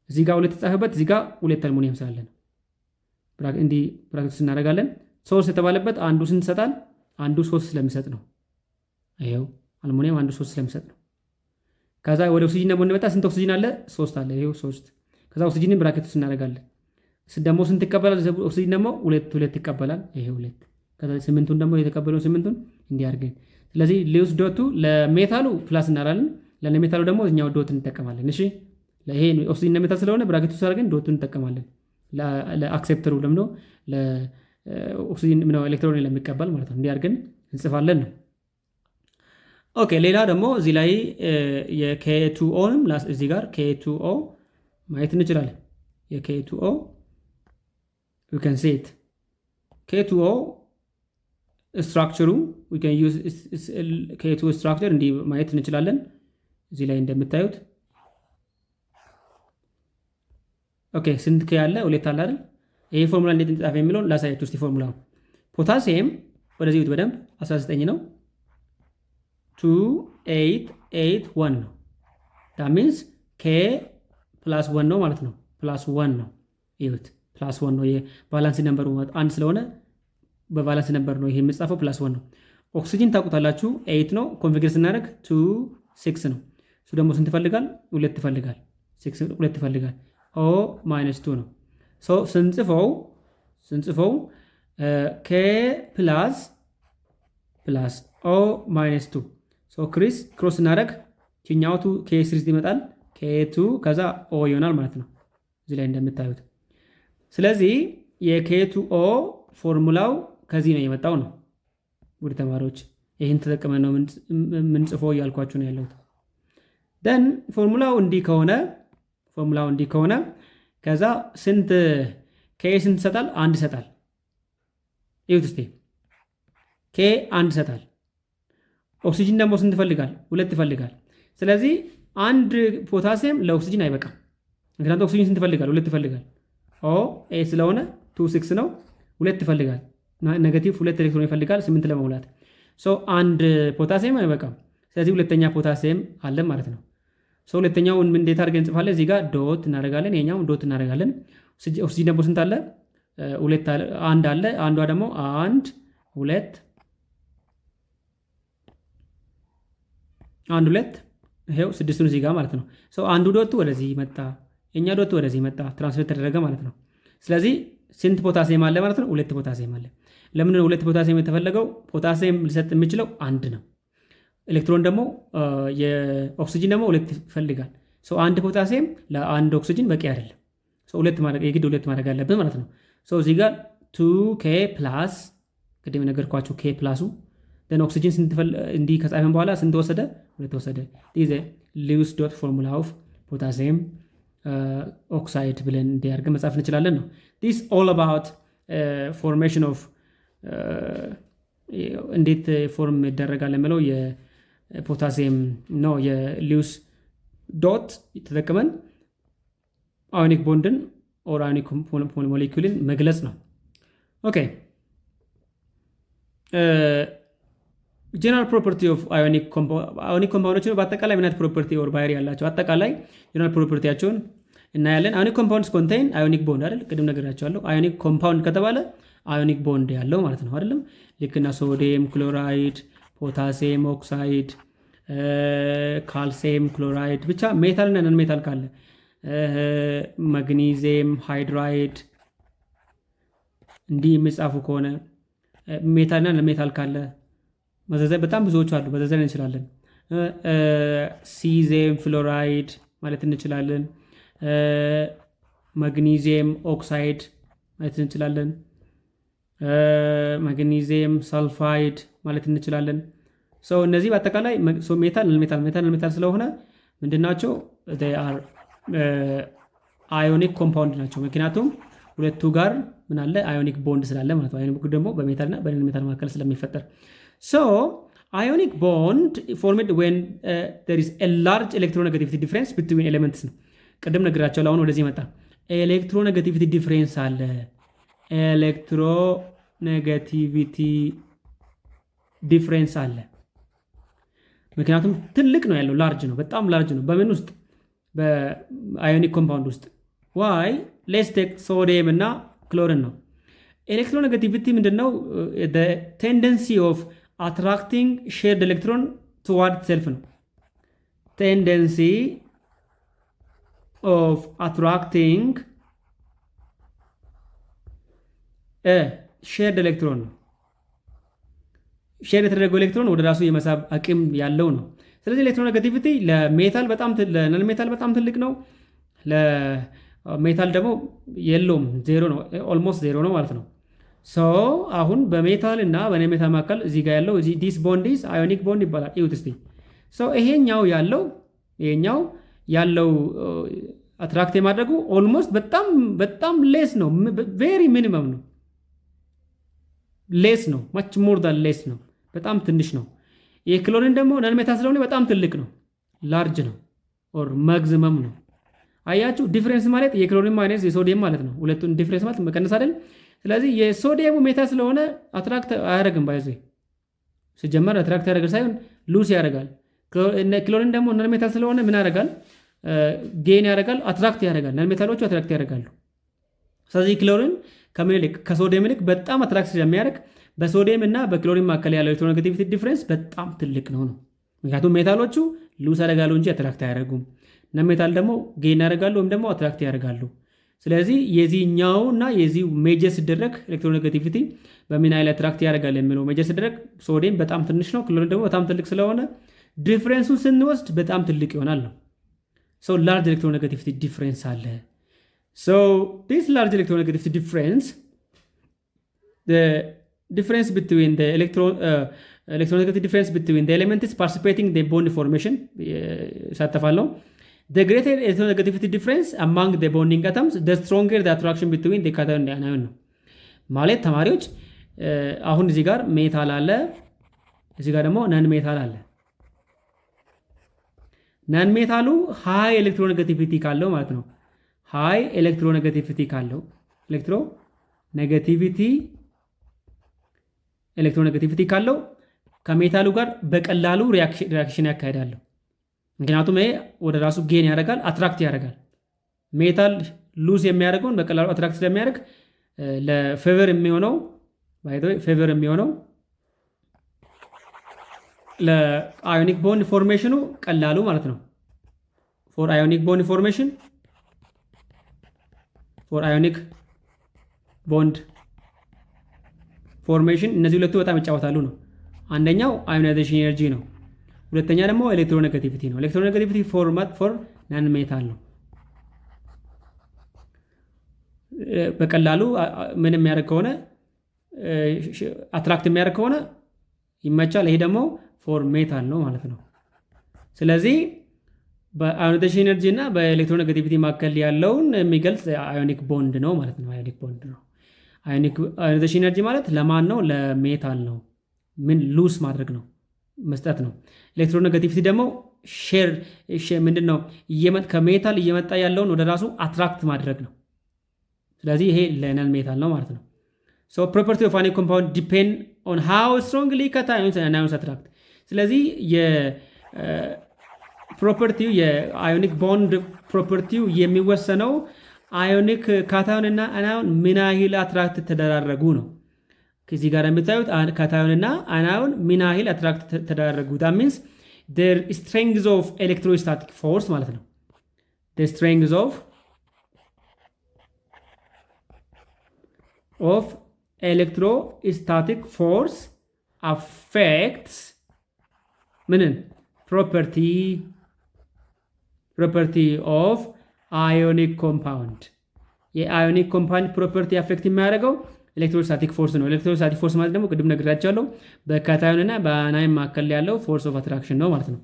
እዚህ ጋር 2 ተጻፈበት፣ እዚህ ጋር 2 አልሙኒየም ስላለ ነው። እንዲህ ፕራክቲስ እናደርጋለን። 3 የተባለበት አንዱ ስንት ይሰጣል? አንዱ 3 ስለሚሰጥ ነው። ይኸው አልሙኒየም አንዱ 3 ስለሚሰጥ ነው። ከዛ ወደ ኦክሲጂን ደግሞ እንመጣ። ስንት ኦክሲጂን አለ? 3 አለ። ይኸው 3። ከዛ ኦክሲጂንን ብራኬት ውስጥ እናደርጋለን። ደግሞ ስንት ይቀበላል? ኦክሲጂን ደግሞ 2 ይቀበላል። ይሄ 2። ከዛ 8ቱን ደግሞ የተቀበለውን 8ቱን እንዲያርገን። ስለዚህ ሊውስ ዶቱ ለሜታሉ ፕላስ እናላለን፣ ለሜታሉ ደግሞ እኛው ዶት እንጠቀማለን። እሺ ይሄ ኦክሲጂን እና ሜታል ስለሆነ ብራኬት ውስጥ አድርገን ዶቱን እንጠቀማለን። ለአክሴፕተሩ ደግሞ ለኦክሲጂን ነው ኤሌክትሮን ለሚቀበል ማለት ነው። እንዲያርገን እንጽፋለን ነው። ኦኬ ሌላ ደግሞ እዚህ ላይ የK2O-ንም እዚህ ጋር K2O ማየት እንችላለን። የK2O we can see it. K2O ስትራክቸሩ we can use K2O ስትራክቸር እንዲህ ማየት እንችላለን። እዚህ ላይ እንደምታዩት ኦኬ ስንት K ያለ 2 አለ አይደል? ይሄ ፎርሙላ እንዴት እንጻፍ የሚለውን ላሳያችሁ እስቲ። ፎርሙላው ፖታሲየም ወደዚህ ውት በደንብ 19 ነው 2881 ነው። that means K +1 ነው ማለት ነው። +1 ነው ይሁት +1 ነው። የባላንስ ነምበሩ 1 ስለሆነ በባላንስ ነምበር ነው ይሄ የምጻፈው +1 ነው። ኦክሲጂን ታውቁታላችሁ 8 ነው። ኮንፊገር ስናደርግ 2 6 ነው። እሱ ደግሞ ስንት ይፈልጋል? 2 ይፈልጋል። 6 2 ይፈልጋል። O -2 ነው። ሶ ስንጽፈው K + O -2 ሶ ክሮስ ስናደርግ ኪኛውቱ K3 ይመጣል። K2 ከዛ O ይሆናል ማለት ነው እዚህ ላይ እንደምታዩት። ስለዚህ የK2O ፎርሙላው ከዚህ ነው የመጣው ነው። ውድ ተማሪዎች ይህን ተጠቅመን ነው ምንጽፈው እያልኳችሁ ነው ያለሁት። ደን ፎርሙላው እንዲህ ከሆነ ከዛ ስንት K ስንት ይሰጣል? 1 ይሰጣል። ይሁት እስቲ K 1 ይሰጣል። ኦክሲጂን ደግሞ ስንት ይፈልጋል? 2 ይፈልጋል። ስለዚህ አንድ ፖታሲየም ለኦክሲጂን አይበቃም። ምክንያቱም ኦክሲጂን ስንት ይፈልጋል? 2 ይፈልጋል። ኦ ኤ ስለሆነ 2 6 ነው። 2 ይፈልጋል። ኔጌቲቭ 2 ኤሌክትሮን ይፈልጋል 8 ለመሙላት። ሶ አንድ ፖታሲየም አይበቃም። ስለዚህ ሁለተኛ ፖታሲየም አለ ማለት ነው። ሶ ሁለተኛውን ምን እንዴት አድርገን እንጽፋለን? እዚህ ጋር ዶት እናደርጋለን። ይሄኛው ዶት እናደርጋለን። ኦክሲጂን ደግሞ ስንት አለ? 1 አለ። አንዷ ደግሞ 1 2 ይሄው 6ቱን እዚህ ጋር ማለት ነው። ሶ አንዱ ዶቱ ወደዚህ መጣ፣ የኛ ዶቱ ወደዚህ መጣ፣ ትራንስፈር ተደረገ ማለት ነው። ስለዚህ ስንት ፖታሲየም አለ ማለት ነው? 2 ፖታሲየም አለ። ለምን ነው 2 ፖታሲየም የተፈለገው? ፖታሲየም ሊሰጥ የሚችለው 1 ነው። ኤሌክትሮን ደግሞ የኦክሲጂን ደግሞ 2 ይፈልጋል። ሶ አንድ ፖታሲየም ለአንድ ኦክሲጂን በቂ አይደለም። ሶ 2 ማድረግ የግድ 2 ማድረግ አለብን ማለት ነው። ሶ እዚህ ጋር 2K ፕላስ ቅድም ነገርኳችሁ K ፕላሱ ደን ኦክሲጂን ስንት እንዲህ ከጻፈን በኋላ ስንት ወሰደ? 2 ወሰደ። ዲዘ ሊውስ ዶት ፎርሙላ ኦፍ ፖታሲየም ኦክሳይድ ብለን እንዲያርገን መጻፍ እንችላለን ነው። ዲስ ኦል አባውት ፎርሜሽን ኦፍ እንዴት ፎርም ይደረጋል የሚለው የፖታሲየም ነው። የሊውስ ዶት ተጠቅመን አዮኒክ ቦንድን ኦር አዮኒክ ሞሌኩልን መግለጽ ነው። ኦኬ ጀነራል ፕሮፐርቲ ኦፍ አዮኒክ ኮምፓውንዶች በአጠቃላይ ምን አይነት ፕሮፐርቲ ኦር ባህሪ ያላቸው አጠቃላይ ጀነራል ፕሮፐርቲያቸውን እናያለን። አዮኒክ ኮምፓውንድስ ኮንቴይን አዮኒክ ቦንድ አይደል? ቅድም ነገራቸዋለሁ። አዮኒክ ኮምፓውንድ ከተባለ አዮኒክ ቦንድ ያለው ማለት ነው አይደለም? ልክና ሶዲየም ክሎራይድ፣ ፖታሲየም ኦክሳይድ፣ ካልሲየም ክሎራይድ ብቻ ሜታልና ነን ሜታል ካለ ማግኒዚየም ሃይድራይድ እንዲህ የሚጻፉ ከሆነ ሜታልና ነን ሜታል ካለ መዘዘር በጣም ብዙዎች አሉ። መዘዘር እንችላለን። ሲዚየም ፍሎራይድ ማለት እንችላለን። ማግኒዚየም ኦክሳይድ ማለት እንችላለን። ማግኒዚየም ሰልፋይድ ማለት እንችላለን። ሰው እነዚህ በአጠቃላይ ሜታል ስለሆነ ምንድናቸው? አዮኒክ ኮምፓውንድ ናቸው። ምክንያቱም ሁለቱ ጋር ምን አለ? አዮኒክ ቦንድ ስላለ ማለት ነው። አዮኒክ ደግሞ በሜታልና በነን ሜታል መካከል ስለሚፈጠር So, ionic bond formed when there is a large electronegativity difference between elements ነው። ቀደም ነግራቸዋለሁ። አሁን ወደዚህ መጣ። ኤሌክትሮኔጋቲቪቲ ዲፍሬንስ አለ። ኤሌክትሮኔጋቲቪቲ ዲፍሬንስ አለ። ምክንያቱም ትልቅ ነው ያለው፣ ላርጅ ነው፣ በጣም ላርጅ ነው። በምን ውስጥ? በአዮኒክ ኮምፓውንድ ውስጥ። ዋይ ሌትስ ቴክ ሶዲየም እና ክሎሪን ነው። ኤሌክትሮኔጋቲቪቲ ምንድነው? ቴንደንሲ ኦፍ አትራክቲንግ ሼርድ ኤሌክትሮን ቱዋርድ ሴልፍ ነው። ቴንደንሲ ኦፍ አትራክቲንግ ሼርድ ኤሌክትሮን ነው። ሼር የተደረገው ኤሌክትሮን ወደ ራሱ የመሳብ አቅም ያለው ነው። ስለዚህ ኤሌክትሮኔጋቲቪቲ ለሜታል ለነን ሜታል በጣም ትልቅ ነው። ለሜታል ደግሞ የለውም፣ ዜሮ ነው። ኦልሞስት ዜሮ ነው ማለት ነው። አሁን በሜታል እና በነን ሜታል መካከል እዚህ ጋር ያለው ዲስ ቦንድ ኢዝ አዮኒክ ቦንድ ይባላል። ይሁት እስቲ ይሄኛው ያለው አትራክት የማድረጉ ኦልሞስት በጣም ሌስ ነው። ቬሪ ሚኒመም ነው። ሌስ ነው። ማች ሞር ዳን ሌስ ነው። በጣም ትንሽ ነው። የክሎሪን ደግሞ ነን ሜታል ስለሆነ በጣም ትልቅ ነው። ላርጅ ነው ኦር ማክሲመም ነው። አያችሁ ዲፍረንስ ማለት የክሎሪን ማይነስ የሶዲየም ማለት ነው። ሁለቱን ዲፍረንስ ማለት መቀነስ አይደል? ስለዚህ የሶዲየሙ ሜታል ስለሆነ አትራክት አያደርግም። ባይዘ ሲጀመር አትራክት ያደርጋል ሳይሆን ሉስ ያደርጋል። ክሎሪን ደግሞ ነን ሜታል ስለሆነ ምን ያደርጋል? ጌን ያደርጋል፣ አትራክት ያደርጋል። ነን ሜታሎቹ አትራክት ያደርጋሉ። ስለዚህ ክሎሪን ከሶዲየም ይልቅ በጣም አትራክት ስለሚያደርግ በሶዲየም እና በክሎሪን መካከል ያለው ኤሌክትሮኔጋቲቪቲ ዲፍረንስ በጣም ትልቅ ነው። ምክንያቱም ሜታሎቹ ሉስ ያደርጋሉ እንጂ አትራክት አያደርጉም። ነን ሜታል ደግሞ ጌን ያደርጋሉ ወይም ደግሞ አትራክት ያደርጋሉ። ስለዚህ የዚህኛው እና የዚህ ሜጀር ሲደረግ ኤሌክትሮኔጋቲቪቲ በምን አይነት አትራክት ያደርጋል የሚለው ሜጀር ሲደረግ ሶዲየም በጣም ትንሽ ነው፣ ክሎሪን ደግሞ በጣም ትልቅ ስለሆነ ዲፍረንሱን ስንወስድ በጣም ትልቅ ይሆናል ነው። ላርጅ ኤሌክትሮኔጋቲቪቲ ዲፍረንስ አለ። this large electronegativity difference, the difference between the electronegativity difference between the elements participating in the bond formation ሳተፋለው the greater electronegativity difference among the bonding atoms, the stronger the attraction between the cation and anion ነው ማለት ተማሪዎች። አሁን እዚህ ጋር ሜታል አለ፣ እዚህ ጋር ደግሞ ነን ሜታል አለ። ነን ሜታሉ ሃይ ኤሌክትሮኔጋቲቪቲ ካለው ማለት ነው። ሃይ ኤሌክትሮኔጋቲቪቲ ካለው ኤሌክትሮኔጋቲቪቲ ካለው ከሜታሉ ጋር በቀላሉ ሪያክሽን ያካሄዳሉ። ምክንያቱም ይሄ ወደ ራሱ ጌን ያደርጋል፣ አትራክት ያደርጋል። ሜታል ሉዝ የሚያደርገውን በቀላሉ አትራክት ስለሚያደርግ ለፌቨር የሚሆነው ለአዮኒክ ቦንድ ፎርሜሽኑ ቀላሉ ማለት ነው። ፎር አዮኒክ ቦንድ ፎርሜሽን እነዚህ ሁለቱ በጣም ይጫወታሉ ነው። አንደኛው አዮናይዜሽን ኤነርጂ ነው። ሁለተኛ ደግሞ ኤሌክትሮኔጋቲቪቲ ነው። ኤሌክትሮኔጋቲቪቲ ፎርማት ፎር ናን ሜታል ነው። በቀላሉ ምን የሚያደርግ ከሆነ አትራክት የሚያደርግ ከሆነ ይመቻል። ይሄ ደግሞ ፎር ሜታል ነው ማለት ነው። ስለዚህ በአዮናይዜሽን ኤነርጂ እና በኤሌክትሮኔጋቲቪቲ መካከል ያለውን የሚገልጽ አዮኒክ ቦንድ ነው ማለት ነው። አዮኒክ ቦንድ ነው። አዮናይዜሽን ኤነርጂ ማለት ለማን ነው? ለሜታል ነው። ምን ሉስ ማድረግ ነው፣ መስጠት ነው። ኤሌክትሮኔጋቲቪቲ ደግሞ ሼር ምንድን ነው? ከሜታል እየመጣ ያለውን ወደ ራሱ አትራክት ማድረግ ነው። ስለዚህ ይሄ ለነን ሜታል ነው ማለት ነው። ፕሮፐርቲ ኦፍ አዮኒክ ኮምፓውንድ ዲፔንድ ኦን ሃው ስትሮንግሊ ካታዮንስ ኤንድ አናዮንስ አትራክት። ስለዚህ ፕሮፐርቲው የአዮኒክ ቦንድ ፕሮፐርቲው የሚወሰነው አዮኒክ ካታዮን እና አናዮን ምን ያህል አትራክት ተደራረጉ ነው። ከዚህ ጋር የምታዩት ካታዮን እና አናዮን ምን ያህል አትራክት ተደራረጉ። that means their strength of electrostatic force ማለት ነው። the strength of electrostatic force affects ምንን property of ionic compound። የአዮኒክ ኮምፓውንድ ፕሮፐርቲ አፌክት የሚያደርገው ኤሌክትሮስታቲክ ፎርስ ነው። ኤሌክትሮስታቲክ ፎርስ ማለት ደግሞ ቅድም ነግራቸዋለሁ በካታዮን እና በአናዮን መካከል ያለው ፎርስ ኦፍ አትራክሽን ነው ማለት ነው።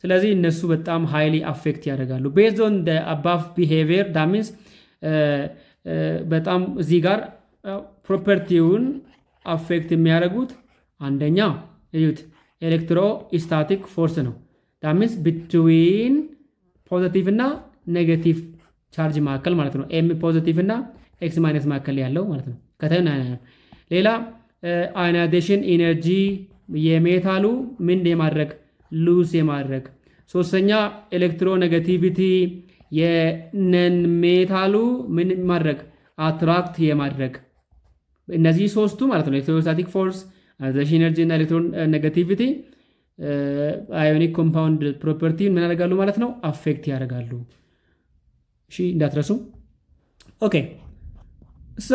ስለዚህ እነሱ በጣም ሃይሊ አፌክት ያደርጋሉ። ቤዝድ ኦን ዘ አባቭ ቢሄቪየር ዳት ሚንስ በጣም እዚህ ጋር ፕሮፐርቲውን አፌክት የሚያደርጉት አንደኛ እዩት ኤሌክትሮስታቲክ ፎርስ ነው። ዳት ሚንስ ቢትዊን ፖዚቲቭ እና ኔጌቲቭ ቻርጅ መካከል ማለት ነው። ኤም ፖዚቲቭ እና ኤክስ ማይነስ መካከል ያለው ማለት ነው። ሌላ አዮናይዜሽን ኢነርጂ የሜታሉ ምን የማድረግ ሉስ የማድረግ። ሶስተኛ ኤሌክትሮኔጋቲቪቲ የነን ሜታሉ ምን ማድረግ አትራክት የማድረግ እነዚህ ሶስቱ ማለት ነው ኤሌክትሮስታቲክ ፎርስ፣ አዮናይዜሽን ኤነርጂ እና ኤሌክትሮን ኔጋቲቪቲ አዮኒክ ኮምፓውንድ ፕሮፐርቲ ምን ያደርጋሉ ማለት ነው አፌክት ያደርጋሉ። እሺ እንዳትረሱ። ኦኬ ሶ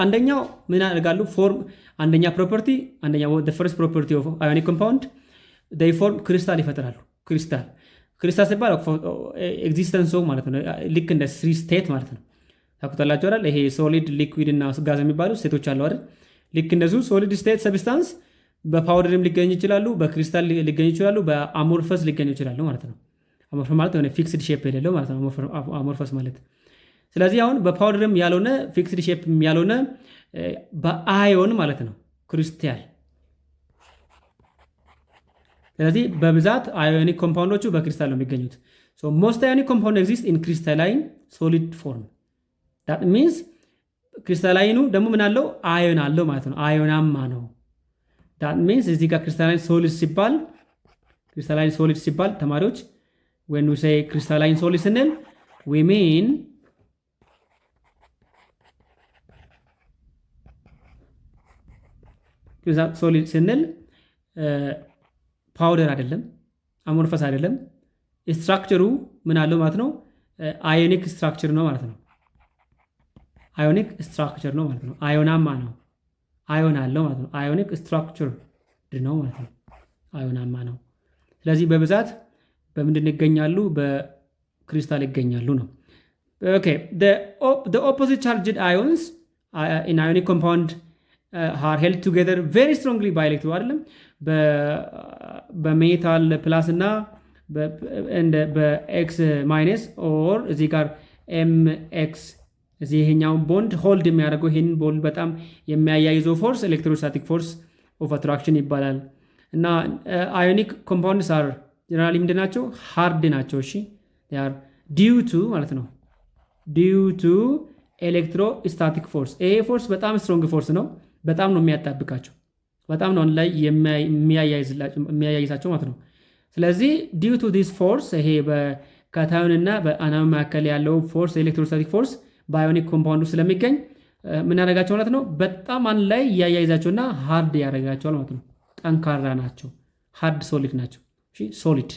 አንደኛው ምን ያደርጋሉ ፎርም አንደኛ ፕሮፐርቲ አንደኛው the first property of ionic compound they form ክሪስታል ይፈጥራሉ። ክሪስታል ሲባል ኤግዚስተንስ ማለት ነው ልክ እንደ ስሪ ስቴት ማለት ነው። ታውቁታላችሁ አይደል? ይሄ ሶሊድ ሊኩዊድ እና ጋዝ የሚባሉ ስቴቶች አሉ አይደል? ልክ እንደዚሁ ሶሊድ ስቴት ሰብስታንስ በፓውደርም ሊገኙ ይችላሉ፣ በክሪስታል ሊገኙ ይችላሉ፣ በአሞርፈስ ሊገኙ ይችላሉ ማለት ነው። አሞርፈስ ማለት የሆነ ፊክስድ ሼፕ የሌለው ማለት ነው አሞርፈስ ማለት። ስለዚህ አሁን በፓውደርም ያልሆነ ፊክስድ ሼፕ ያልሆነ በአዮን ማለት ነው ክሪስታል። ስለዚህ በብዛት አዮኒክ ኮምፓውንዶቹ በክሪስታል ነው የሚገኙት። ሶ ሞስት አዮኒክ ኮምፓውንድ ኤግዚስት ኢን ክሪስታላይን ሶሊድ ፎርም ዳት ሚንስ ክሪስታላይኑ ደግሞ ምን አለው አዮን አለው ማለት ነው። አዮናማ ነው። ዳት ሚንስ እዚህ ጋር ክሪስታላይን ሶሊድ ሲባል ተማሪዎች when we say crystalline solid ስንል we mean ሶሊድ ስንል ፓውደር አይደለም፣ አሞርፈስ አይደለም። ስትራክቸሩ ምን አለው ማለት ነው አዮኒክ ስትራክቸር ነው ማለት ነው። አዮኒክ ስትራክቸር ነው ማለት ነው። አዮናማ ነው። አዮን አለው ማለት ነው። አዮኒክ ስትራክቸር ነው ማለት ነው። አዮናማ ነው። ስለዚህ በብዛት በምንድን ይገኛሉ? በክሪስታል ይገኛሉ ነው። ኦኬ the opposite charged ions in ionic compound are held together very strongly by electron አይደለም በሜታል ፕላስ እና በኤክስ ማይነስ ኦር እዚህ ጋር ኤምኤክስ እዚህ ይሄኛውን ቦንድ ሆልድ የሚያደርገው ይሄንን ቦንድ በጣም የሚያያይዘው ፎርስ ኤሌክትሮስታቲክ ፎርስ ኦፍ አትራክሽን ይባላል። እና አዮኒክ ኮምፓውንድስ አር ጀነራሊ ምንድን ናቸው? ሃርድ ናቸው። እሺ ያር ዲዩ ቱ ማለት ነው ዲዩ ቱ ኤሌክትሮስታቲክ ፎርስ። ይሄ ፎርስ በጣም ስትሮንግ ፎርስ ነው። በጣም ነው የሚያጣብቃቸው፣ በጣም ነው ላይ የሚያያይዛቸው ማለት ነው። ስለዚህ ዲዩ ቱ ዲስ ፎርስ ይሄ በካታዮንና በአናዮን መካከል ያለው ፎርስ ኤሌክትሮስታቲክ ፎርስ በአዮኒክ ኮምፓውንዱ ስለሚገኝ ምን ያደርጋቸው ማለት ነው በጣም አንድ ላይ እያያይዛቸውና ሃርድ ያደርጋቸዋል ማለት ነው። ጠንካራ ናቸው። ሃርድ ሶሊድ ናቸው። እሺ ሶሊድ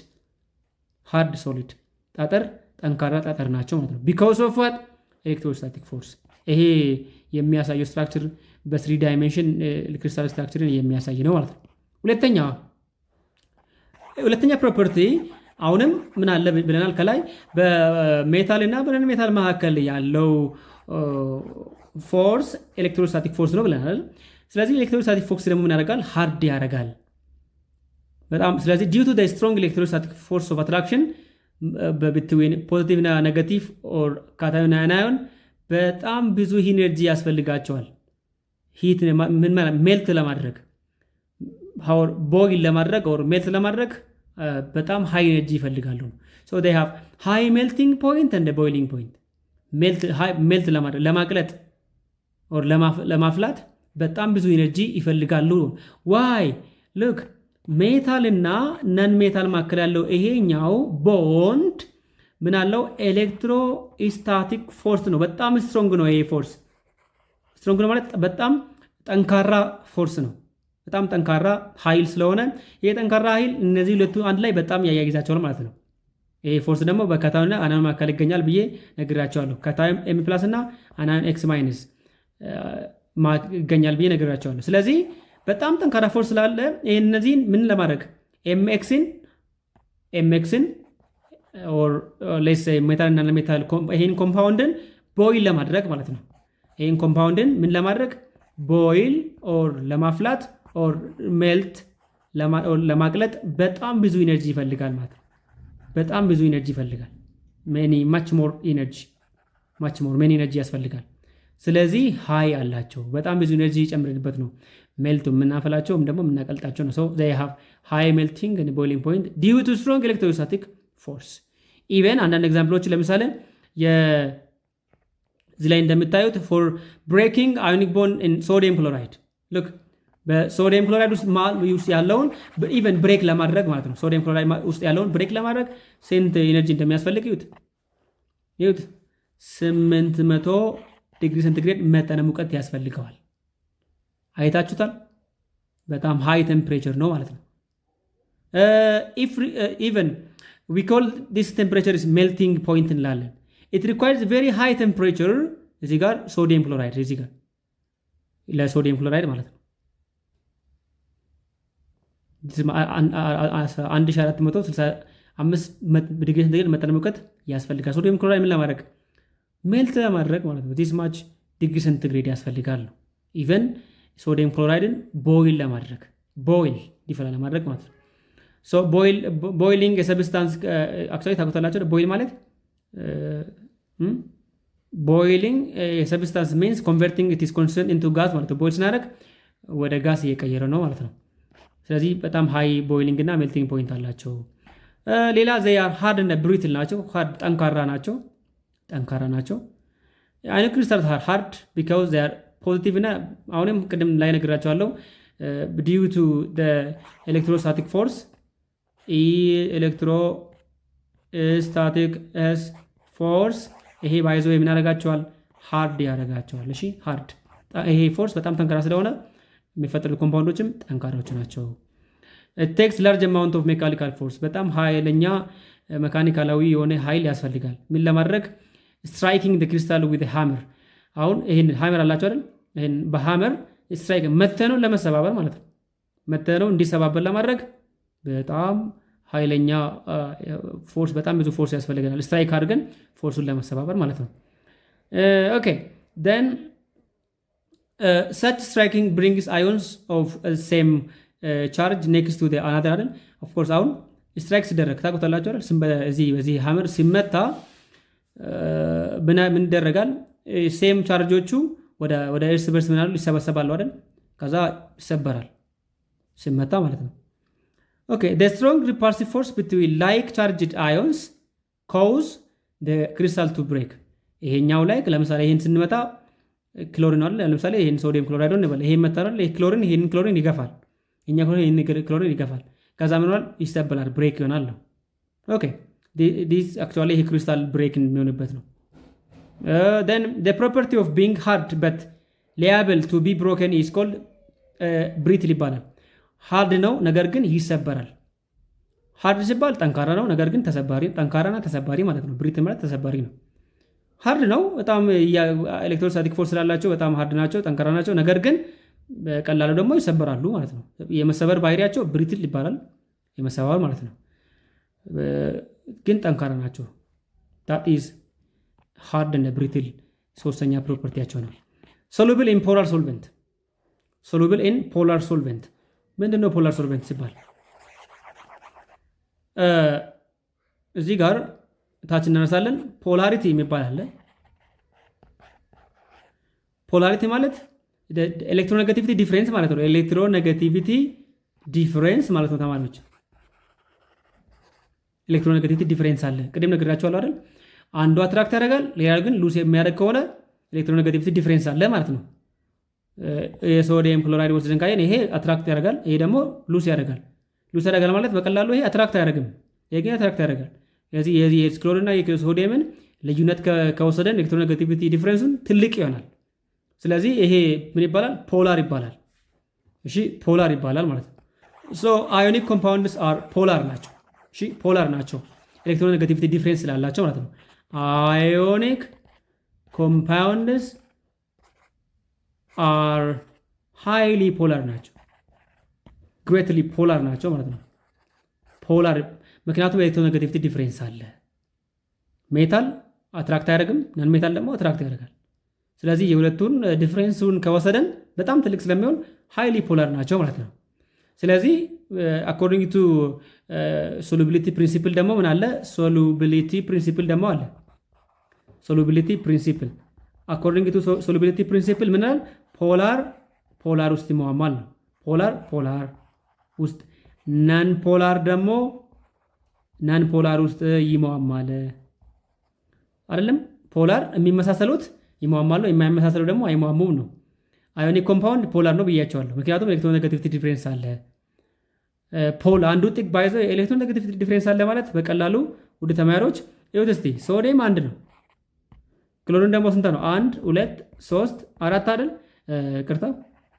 ሃርድ ሶሊድ ጠጠር ጠንካራ ጠጠር ናቸው ማለት ነው። ቢኮዝ ኦፍ ዋት ኤሌክትሮስታቲክ ፎርስ። ይሄ የሚያሳየው ስትራክቸር በስሪ ዳይሜንሽን ክሪስታል ስትራክቸርን የሚያሳይ ነው ማለት ነው። ሁለተኛ ፕሮፐርቲ አሁንም ምን አለ ብለናል ከላይ በሜታል እና በነን ሜታል መካከል ያለው ፎርስ ኤሌክትሮስታቲክ ፎርስ ነው ብለናል። ስለዚህ ኤሌክትሮስታቲክ ፎርስ ደግሞ ምን ያደርጋል? ሃርድ ያደርጋል በጣም። ስለዚህ ዲዩ ቱ ዘ ስትሮንግ ኤሌክትሮስታቲክ ፎርስ ኦፍ አትራክሽን በቢትዊን ፖዚቲቭ እና ኔጋቲቭ ኦር ካታዮን እና አናዮን በጣም ብዙ ኢነርጂ ያስፈልጋቸዋል። ሂት ሜልት ለማድረግ ቦይል ለማድረግ ኦር ሜልት ለማድረግ በጣም ሃይ ኤነርጂ ይፈልጋሉ። ሶ they have high melting point and boiling point። ሜልት ለማድረግ ለማቅለጥ ኦር ለማፍላት በጣም ብዙ ኤነርጂ ይፈልጋሉ። ዋይ ሉክ ሜታል እና ነን ሜታል መካከል ያለው ይሄኛው ቦንድ ምን አለው? ኤሌክትሮስታቲክ ፎርስ ነው። በጣም ስትሮንግ ነው። ይሄ ፎርስ ስትሮንግ ነው ማለት በጣም ጠንካራ ፎርስ ነው። በጣም ጠንካራ ኃይል ስለሆነ ይሄ ጠንካራ ኃይል እነዚህ ሁለቱ አንድ ላይ በጣም ያያይዛቸዋል ማለት ነው። ይሄ ፎርስ ደግሞ በካታዮንና አናዮን መካከል ይገኛል ብዬ ነግራቸዋለሁ። ካታዮን ኤም ፕላስ እና አናዮን ኤክስ ማይነስ ይገኛል ብዬ ነግራቸዋለሁ። ስለዚህ በጣም ጠንካራ ፎርስ ስላለ ይሄን እነዚህን ምን ለማድረግ ኤምኤክስን ኦር ሌትስ ሴይ ሜታል እና ሜታል ይሄን ኮምፓውንድን ቦይል ለማድረግ ማለት ነው። ይሄን ኮምፓውንድን ምን ለማድረግ ቦይል ኦር ለማፍላት ኦር ሜልት ለማቅለጥ በጣም ብዙ ኢነርጂ ይፈልጋል ማለት ነው። በጣም ብዙ ኢነርጂ ይፈልጋል። ማች ሞር ኢነርጂ ያስፈልጋል። ስለዚህ ሃይ አላቸው። በጣም ብዙ ኢነርጂ ይጨምርበት ነው ሜልቱ የምናፈላቸውም ደግሞ የምናቀልጣቸው ነው። ሶ they have high melting and boiling point due to strong electrostatic force። ኢቨን አንዳንድ ኤግዛምፕሎች ለምሳሌ እዚህ ላይ እንደምታዩት for breaking ionic bond in sodium chloride look በሶዲየም ክሎራይድ ውስጥ ያለውን ኢቨን ብሬክ ለማድረግ ማለት ነው። ሶዲየም ክሎራይድ ውስጥ ያለውን ብሬክ ለማድረግ ስንት ኢነርጂ እንደሚያስፈልግ ይዩት 800 ዲግሪ ሴንቲግሬድ መጠነ ሙቀት ያስፈልገዋል። አይታችሁታል። በጣም ሃይ ቴምፕሬቸር ነው ማለት ነው። ኢቨን ዊ ኮል ዲስ ቴምፕሬቸር ኢዝ ሜልቲንግ ፖይንት እንላለን። ኢት ሪኳየርስ ቬሪ ሃይ ቴምፕሬቸር። እዚህ ጋር ሶዲየም ክሎራይድ እዚህ ጋር ለሶዲየም ክሎራይድ ማለት ነው 1465 ዲግሪ ሴንቲግሬድ መጠነ ሙቀት ያስፈልጋል። ሶዲየም ክሎራይድ ምን ለማድረግ ሜልት ለማድረግ ማለት ነው። ዲስ ማች ዲግሪ ሴንቲግሬድ ያስፈልጋል ነው። ኢቨን ሶዲየም ክሎራይድን ቦይል ለማድረግ ቦይል ሊፈላ ለማድረግ ማለት ነው። ሶ ቦይሊንግ የሰብስታንስ አክቹዋሊ ታውቁታላችሁ። ቦይል ማለት ቦይሊንግ የሰብስታንስ ሚንስ ኮንቨርቲንግ ኢት ኢዝ ኮንስተንት ኢንቱ ጋዝ ማለት ነው። ቦይል ስናደርግ ወደ ጋዝ እየቀየረ ነው ማለት ነው። ስለዚህ በጣም ሃይ ቦይሊንግ እና ሜልቲንግ ፖይንት አላቸው። ሌላ ዘያር ሃርድ እና ብሪትል ናቸው። ጠንካራ ናቸው። አዮኒክ ክሪስታልስ አር ሃርድ ቢካውዝ ዘይ አር ፖዚቲቭ እና አሁንም ቅድም ላይ ነግራቸዋለሁ ዲዩ ቱ ኤሌክትሮስታቲክ ፎርስ ኤሌክትሮስታቲክ ፎርስ ይሄ ባይዞ የምናደርጋቸዋል ሃርድ ያደርጋቸዋል። እሺ ሃርድ ይሄ ፎርስ በጣም ጠንካራ ስለሆነ የሚፈጠሩ ኮምፓውንዶችም ጠንካራዎች ናቸው። ቴክስ ላርጅ አማውንት ኦፍ ሜካኒካል ፎርስ በጣም ኃይለኛ መካኒካላዊ የሆነ ኃይል ያስፈልጋል። ምን ለማድረግ ስትራይኪንግ ክሪስታል ዊዝ ሃመር። አሁን ይህን ሃመር አላቸው አይደል? ይህን በሃመር ስትራይክ መተነው ለመሰባበር ማለት ነው። መተነው እንዲሰባበር ለማድረግ በጣም ኃይለኛ ፎርስ በጣም ብዙ ፎርስ ያስፈልገናል። ስትራይክ አድርገን ፎርሱን ለመሰባበር ማለት ነው። ኦኬ ደን such striking brings ions of same charge next to the another አይደል? ኦፍ ኮርስ አሁን ስትራይክ ሲደረግ ታውቁታላችሁ አይደል? በዚህ ሃመር ሲመታ ምን ይደረጋል? ሴም ቻርጆቹ ወደ እርስ በርስ ምናሉ ይሰበሰባሉ አይደል? ከዛ ይሰበራል ሲመታ ማለት ነው። ኦኬ the strong repulsive force between like charged ions cause the crystal to break። ይሄኛው ላይ ለምሳሌ ይሄን ስንመታ ክሎሪን አለ። ለምሳሌ ይሄን ሶዲየም ክሎራይድ ነው ይባል። ይሄን መታረል ይሄ ክሎሪን ይሄን ክሎሪን ይገፋል። እኛ ይሄን ክሎሪን ይገፋል። ከዛ ምን ይሆናል? ይሰበራል፣ ብሬክ ይሆናል ነው። ኦኬ ዲስ አክቹዋሊ ይሄ ክሪስታል ብሬክ የሚሆንበት ነው። then the property of being hard but liable to be broken is called brittle ይባላል። ሃርድ ነው ነገር ግን ይሰበራል። ሃርድ ሲባል ጠንካራ ነው ነገር ግን ተሰባሪ፣ ጠንካራና ተሰባሪ ማለት ነው። ብሪትል ማለት ተሰባሪ ነው። ሃርድ ነው በጣም ኤሌክትሮስታቲክ ፎርስ ስላላቸው በጣም ሃርድ ናቸው፣ ጠንካራ ናቸው። ነገር ግን በቀላሉ ደግሞ ይሰበራሉ ማለት ነው። የመሰበር ባህሪያቸው ብሪትል ይባላል፣ የመሰበር ማለት ነው። ግን ጠንካራ ናቸው። that is hard and brittle ሶስተኛ ፕሮፐርቲያቸው ነው። soluble in polar solvent soluble in polar solvent ምንድነው ፖላር ሶልቨንት ሲባል? እዚህ ጋር ታች እናነሳለን። ፖላሪቲ የሚባል አለ። ፖላሪቲ ማለት ኤሌክትሮኔጋቲቪቲ ዲፍረንስ ማለት ነው። ኤሌክትሮኔጋቲቪቲ ዲፍረንስ ማለት ነው ተማሪዎች። ኤሌክትሮኔጋቲቪቲ ዲፍረንስ አለ። ቅድም ነግራችኋለሁ አይደል? አንዱ አትራክት ያደርጋል፣ ሌላ ግን ሉስ የሚያደርግ ከሆነ ኤሌክትሮኔጋቲቪቲ ዲፍረንስ አለ ማለት ነው። የሶዲየም ክሎራይድ ወስደን ካየን ይሄ አትራክት ያደርጋል፣ ይሄ ደግሞ ሉስ ያደርጋል። ሉስ ያደርጋል ማለት በቀላሉ ይሄ አትራክት አያደርግም፣ ይሄ ግን አትራክት ያደርጋል። ስለዚህ የዚህ የክሎሪንና የሶዲየምን ልዩነት ከወሰደን ኤሌክትሮኔጋቲቪቲ ዲፍረንሱን ትልቅ ይሆናል። ስለዚህ ይሄ ምን ይባላል? ፖላር ይባላል። እሺ ፖላር ይባላል ማለት ነው። ሶ አዮኒክ ኮምፓውንድስ አር ፖላር ናቸው። እሺ ፖላር ናቸው ኤሌክትሮኔጋቲቪቲ ዲፍረንስ ስላላቸው ማለት ነው። አዮኒክ ኮምፓውንድስ አር ሃይሊ ፖላር ናቸው፣ ግሬትሊ ፖላር ናቸው ማለት ነው። ፖላር ምክንያቱም ኤሌክትሮኔጋቲቪቲ ዲፍረንስ አለ። ሜታል አትራክት አያደርግም፣ ነን ሜታል ደግሞ አትራክት ያደርጋል። ስለዚህ የሁለቱን ዲፍረንሱን ከወሰደን በጣም ትልቅ ስለሚሆን ሃይሊ ፖላር ናቸው ማለት ነው። ስለዚህ አኮርዲንግ ቱ ሶሉቢሊቲ ፕሪንሲፕል ደግሞ ምን አለ? ሶሉቢሊቲ ፕሪንሲፕል ደግሞ አለ። ሶሉቢሊቲ ፕሪንሲፕል አኮርዲንግ ቱ ሶሉቢሊቲ ፕሪንሲፕል ምን አለ? ፖላር ውስጥ ይሟሟል ነው። ፖላር ውስጥ፣ ናን ፖላር ደግሞ ናን ፖላር ውስጥ ይሟሟል አይደለም። ፖላር የሚመሳሰሉት ይሟሟሉ፣ የማይመሳሰሉ ደግሞ አይሟሙም ነው። አዮኒክ ኮምፓውንድ ፖላር ነው ብያቸዋለሁ፣ ምክንያቱም ኤሌክትሮኔጋቲቪቲ ዲፍረንስ አለ። ፖል አንዱ ጥግ ባይዘው ኤሌክትሮኔጋቲቪቲ ዲፍረንስ አለ ማለት በቀላሉ ውድ ተማሪዎች ይሁት እስቲ ሶዲየም አንድ ነው፣ ክሎሪን ደግሞ ስንት ነው? 1 2 3 4 አይደል? ቅርታ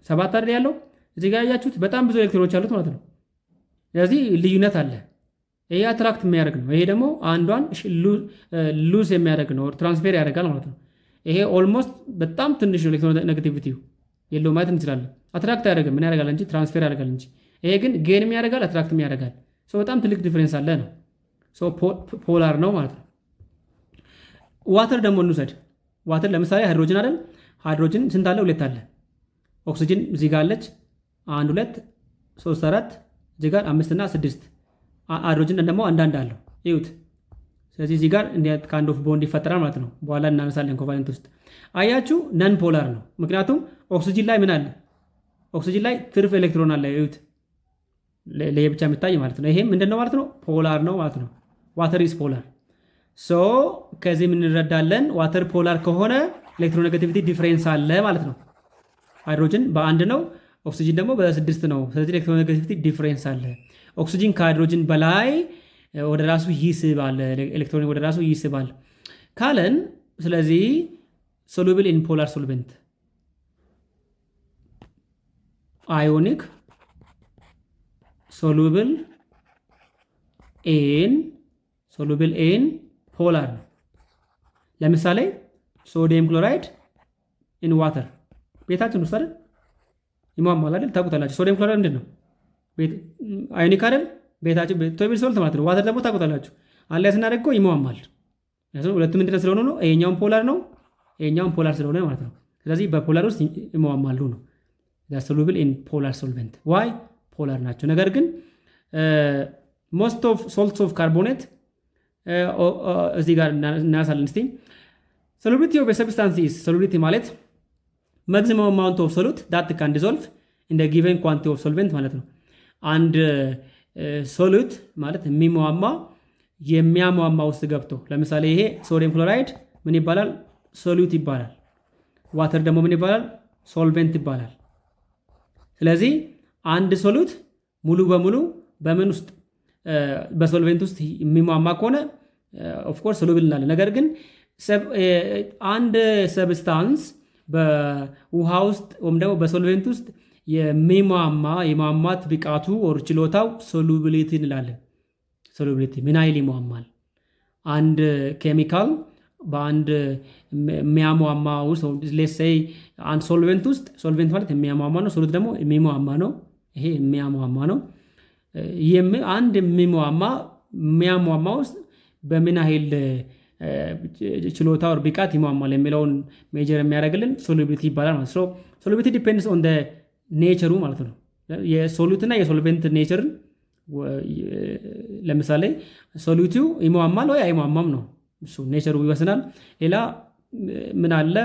7 አይደል ያለው? እዚህ ጋር ያያችሁት በጣም ብዙ ኤሌክትሮኖች አሉት ማለት ነው። ስለዚህ ልዩነት አለ። ይሄ አትራክት የሚያደርግ ነው። ይሄ ደግሞ አንዷን ሉዝ የሚያደርግ ነው፣ ትራንስፌር ያደርጋል ማለት ነው። ይሄ ኦልሞስት በጣም ትንሽ ነው ኤሌክትሮኔጌቲቪቲው የለው ማለት እንችላለን። አትራክት ያደርግ ምን ያደርጋል እንጂ ትራንስፌር ያደርጋል እንጂ። ይሄ ግን ጌንም ያደርጋል አትራክትም ያደርጋል። በጣም ትልቅ ዲፍረንስ አለ ነው። ፖላር ነው ማለት ነው። ዋተር ደግሞ እንውሰድ። ዋተር ለምሳሌ ሃይድሮጅን አይደል? ሃይድሮጅን ስንት አለ? 2 አለ። ኦክሲጅን እዚህ ጋር አለች 1 2 3 4 እዚህ ጋር 5 እና 6። ሃይድሮጅን ደግሞ አንዳንድ አለው ይዩት። ስለዚህ እዚህ ጋር እንዴት ካይንድ ኦፍ ቦንድ ይፈጠራል ማለት ነው። በኋላ እናነሳለን ኮቫለንት ውስጥ። አያችሁ ነን ፖላር ነው። ምክንያቱም ኦክሲጅን ላይ ምን አለ? ኦክሲጅን ላይ ትርፍ ኤሌክትሮን አለ ይዩት። ለየብቻ የሚታይ ማለት ነው። ይሄም ምንድነው ማለት ነው? ፖላር ነው ማለት ነው። ዋተር ኢዝ ፖላር። ከዚህ ምን እንረዳለን? ዋተር ፖላር ከሆነ ኤሌክትሮኔጌቲቪቲ ዲፍረንስ አለ ማለት ነው። ሃይድሮጅን በ1 ነው፣ ኦክሲጅን ደግሞ በ6 ነው። ስለዚህ ኤሌክትሮኔጌቲቪቲ ዲፍረንስ አለ። ኦክሲጅን ከሃይድሮጅን በላይ ወደ ራሱ ይስባል፣ ኤሌክትሮን ወደ ራሱ ይስባል ካለን፣ ስለዚህ ሶሉብል ኢን ፖላር ሶልቨንት አዮኒክ ሶሉብል ኢን ፖላር ነው። ለምሳሌ ሶዲየም ክሎራይድ ኢን ዋተር ቤታችን ውስጥ አይደል ይሟሟል አይደል? ታውቁታላችሁ። ሶዲየም ክሎራይድ ምንድን ነው? አዮኒክ አይደል? ቤታችን ቶብል ሶልት ማለት ነው። ዋተር ደግሞ ታውቁታላችሁ። አንድ ላይ ስናደርግ እኮ ይሟሟል። ሁለቱም ምንድን ስለሆኑ ነው? ይሄኛውን ፖላር ነው፣ ይሄኛውን ፖላር ስለሆነ ማለት ነው። ስለዚህ በፖላር ውስጥ ይሟሟሉ ነው። ሶሉብል ኢን ፖላር ሶልቨንት ዋይ ፖላር ናቸው። ነገር ግን ሞስት ኦፍ ሶልትስ ኦፍ ካርቦኔት እዚህ ጋር እናያሳለን። እስቲ ሶሉቢሊቲ ኦፍ ሰብስታንስ ኢዝ ሶሉቢሊቲ ማለት ማክሲመም አማውንት ኦፍ ሶሉት ዳት ካን ዲዞልቭ ኢን ዘ ጊቨን ኳንቲቲ ኦፍ ሶልቨንት ማለት ነው። አንድ ሶሉት ማለት የሚያሟማ ውስጥ ገብቶ ለምሳሌ ይሄ ሶዲየም ክሎራይድ ምን ይባላል? ሶሉት ይባላል። ዋተር ደግሞ ምን ይባላል? ሶልቨንት ይባላል። ስለዚህ አንድ ሶሉት ሙሉ በሙሉ በምን ውስጥ በሶልቬንት ውስጥ የሚሟማ ከሆነ ኦፍኮርስ ሶሉብል እንላለን። ነገር ግን አንድ ሰብስታንስ በውሃ ውስጥ ወይም ደግሞ በሶልቬንት ውስጥ የማሟት ብቃቱ ወር ችሎታው ሶሉቢሊቲ እንላለን። ሶሉቢሊቲ ምን ያህል ይሟማል? አንድ ኬሚካል በአንድ የሚያሟማ ውስጥ ሌትስ ሴይ አንድ ሶልቬንት ውስጥ ሶልቬንት ማለት የሚያሟማ ነው። ሶሉት ደግሞ የሚሟማ ነው። ይሄ የሚያሟማ ነው። አንድ የሚያሟማ ውስጥ በምን ያህል ችሎታ ወር ብቃት ይሟማል የሚለውን ሜጀር የሚያደርግልን ሶሉቢሊቲ ይባላል ማለት ነው። ሶሉቢሊቲ ዲፔንድስ ኦን ኔቸሩ ማለት ነው። የሶሉትና የሶልቬንት ኔቸርን ለምሳሌ ሶሉቲው ይሟማል ወይ አይሟማም ነው፣ እሱ ኔቸሩ ይወስናል። ሌላ ምን አለ?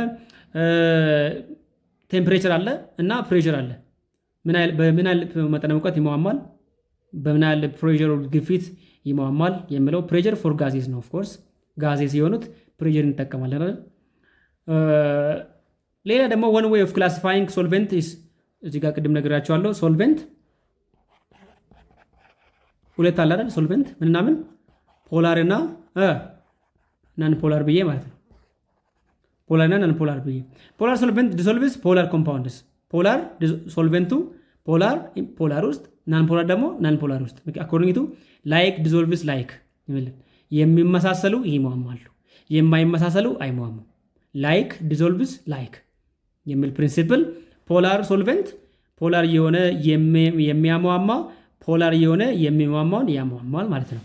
ቴምፕሬቸር አለ እና ፕሬሸር አለ። በምን ያህል መጠነ ሙቀት ይሟማል፣ በምን ያህል ፕሬሸር ግፊት ይሟማል የሚለው ፕሬሸር ፎር ጋዜስ ነው። ኦፍኮርስ ጋዜስ የሆኑት ፕሬሸር እንጠቀማለን አይደል? ሌላ ደግሞ one way of classifying solvent is እዚህ ጋር ቅድም ነግራችኋለሁ። ሶልቨንት ሁለት አለ አይደል? ሶልቨንት ምንና ምን? ፖላር እና ናን ፖላር ብዬ ማለት ነው። ፖላር እና ናን ፖላር ብዬ ፖላር ሶልቨንት ዲሶልቭስ ፖላር ኮምፓውንድስ። ፖላር ሶልቨንቱ ፖላር ውስጥ፣ ናን ፖላር ደግሞ ናን ፖላር ውስጥ። አኮርዲንግ ቱ ላይክ ዲሶልቭስ ላይክ የሚመሳሰሉ ይሟማሉ፣ የማይመሳሰሉ አይሟሙ። ላይክ ዲሶልቭስ ላይክ የሚል ፕሪንሲፕል ፖላር ሶልቨንት ፖላር የሆነ የሚያሟማ ፖላር የሆነ የሚሟማውን ያሟማል ማለት ነው።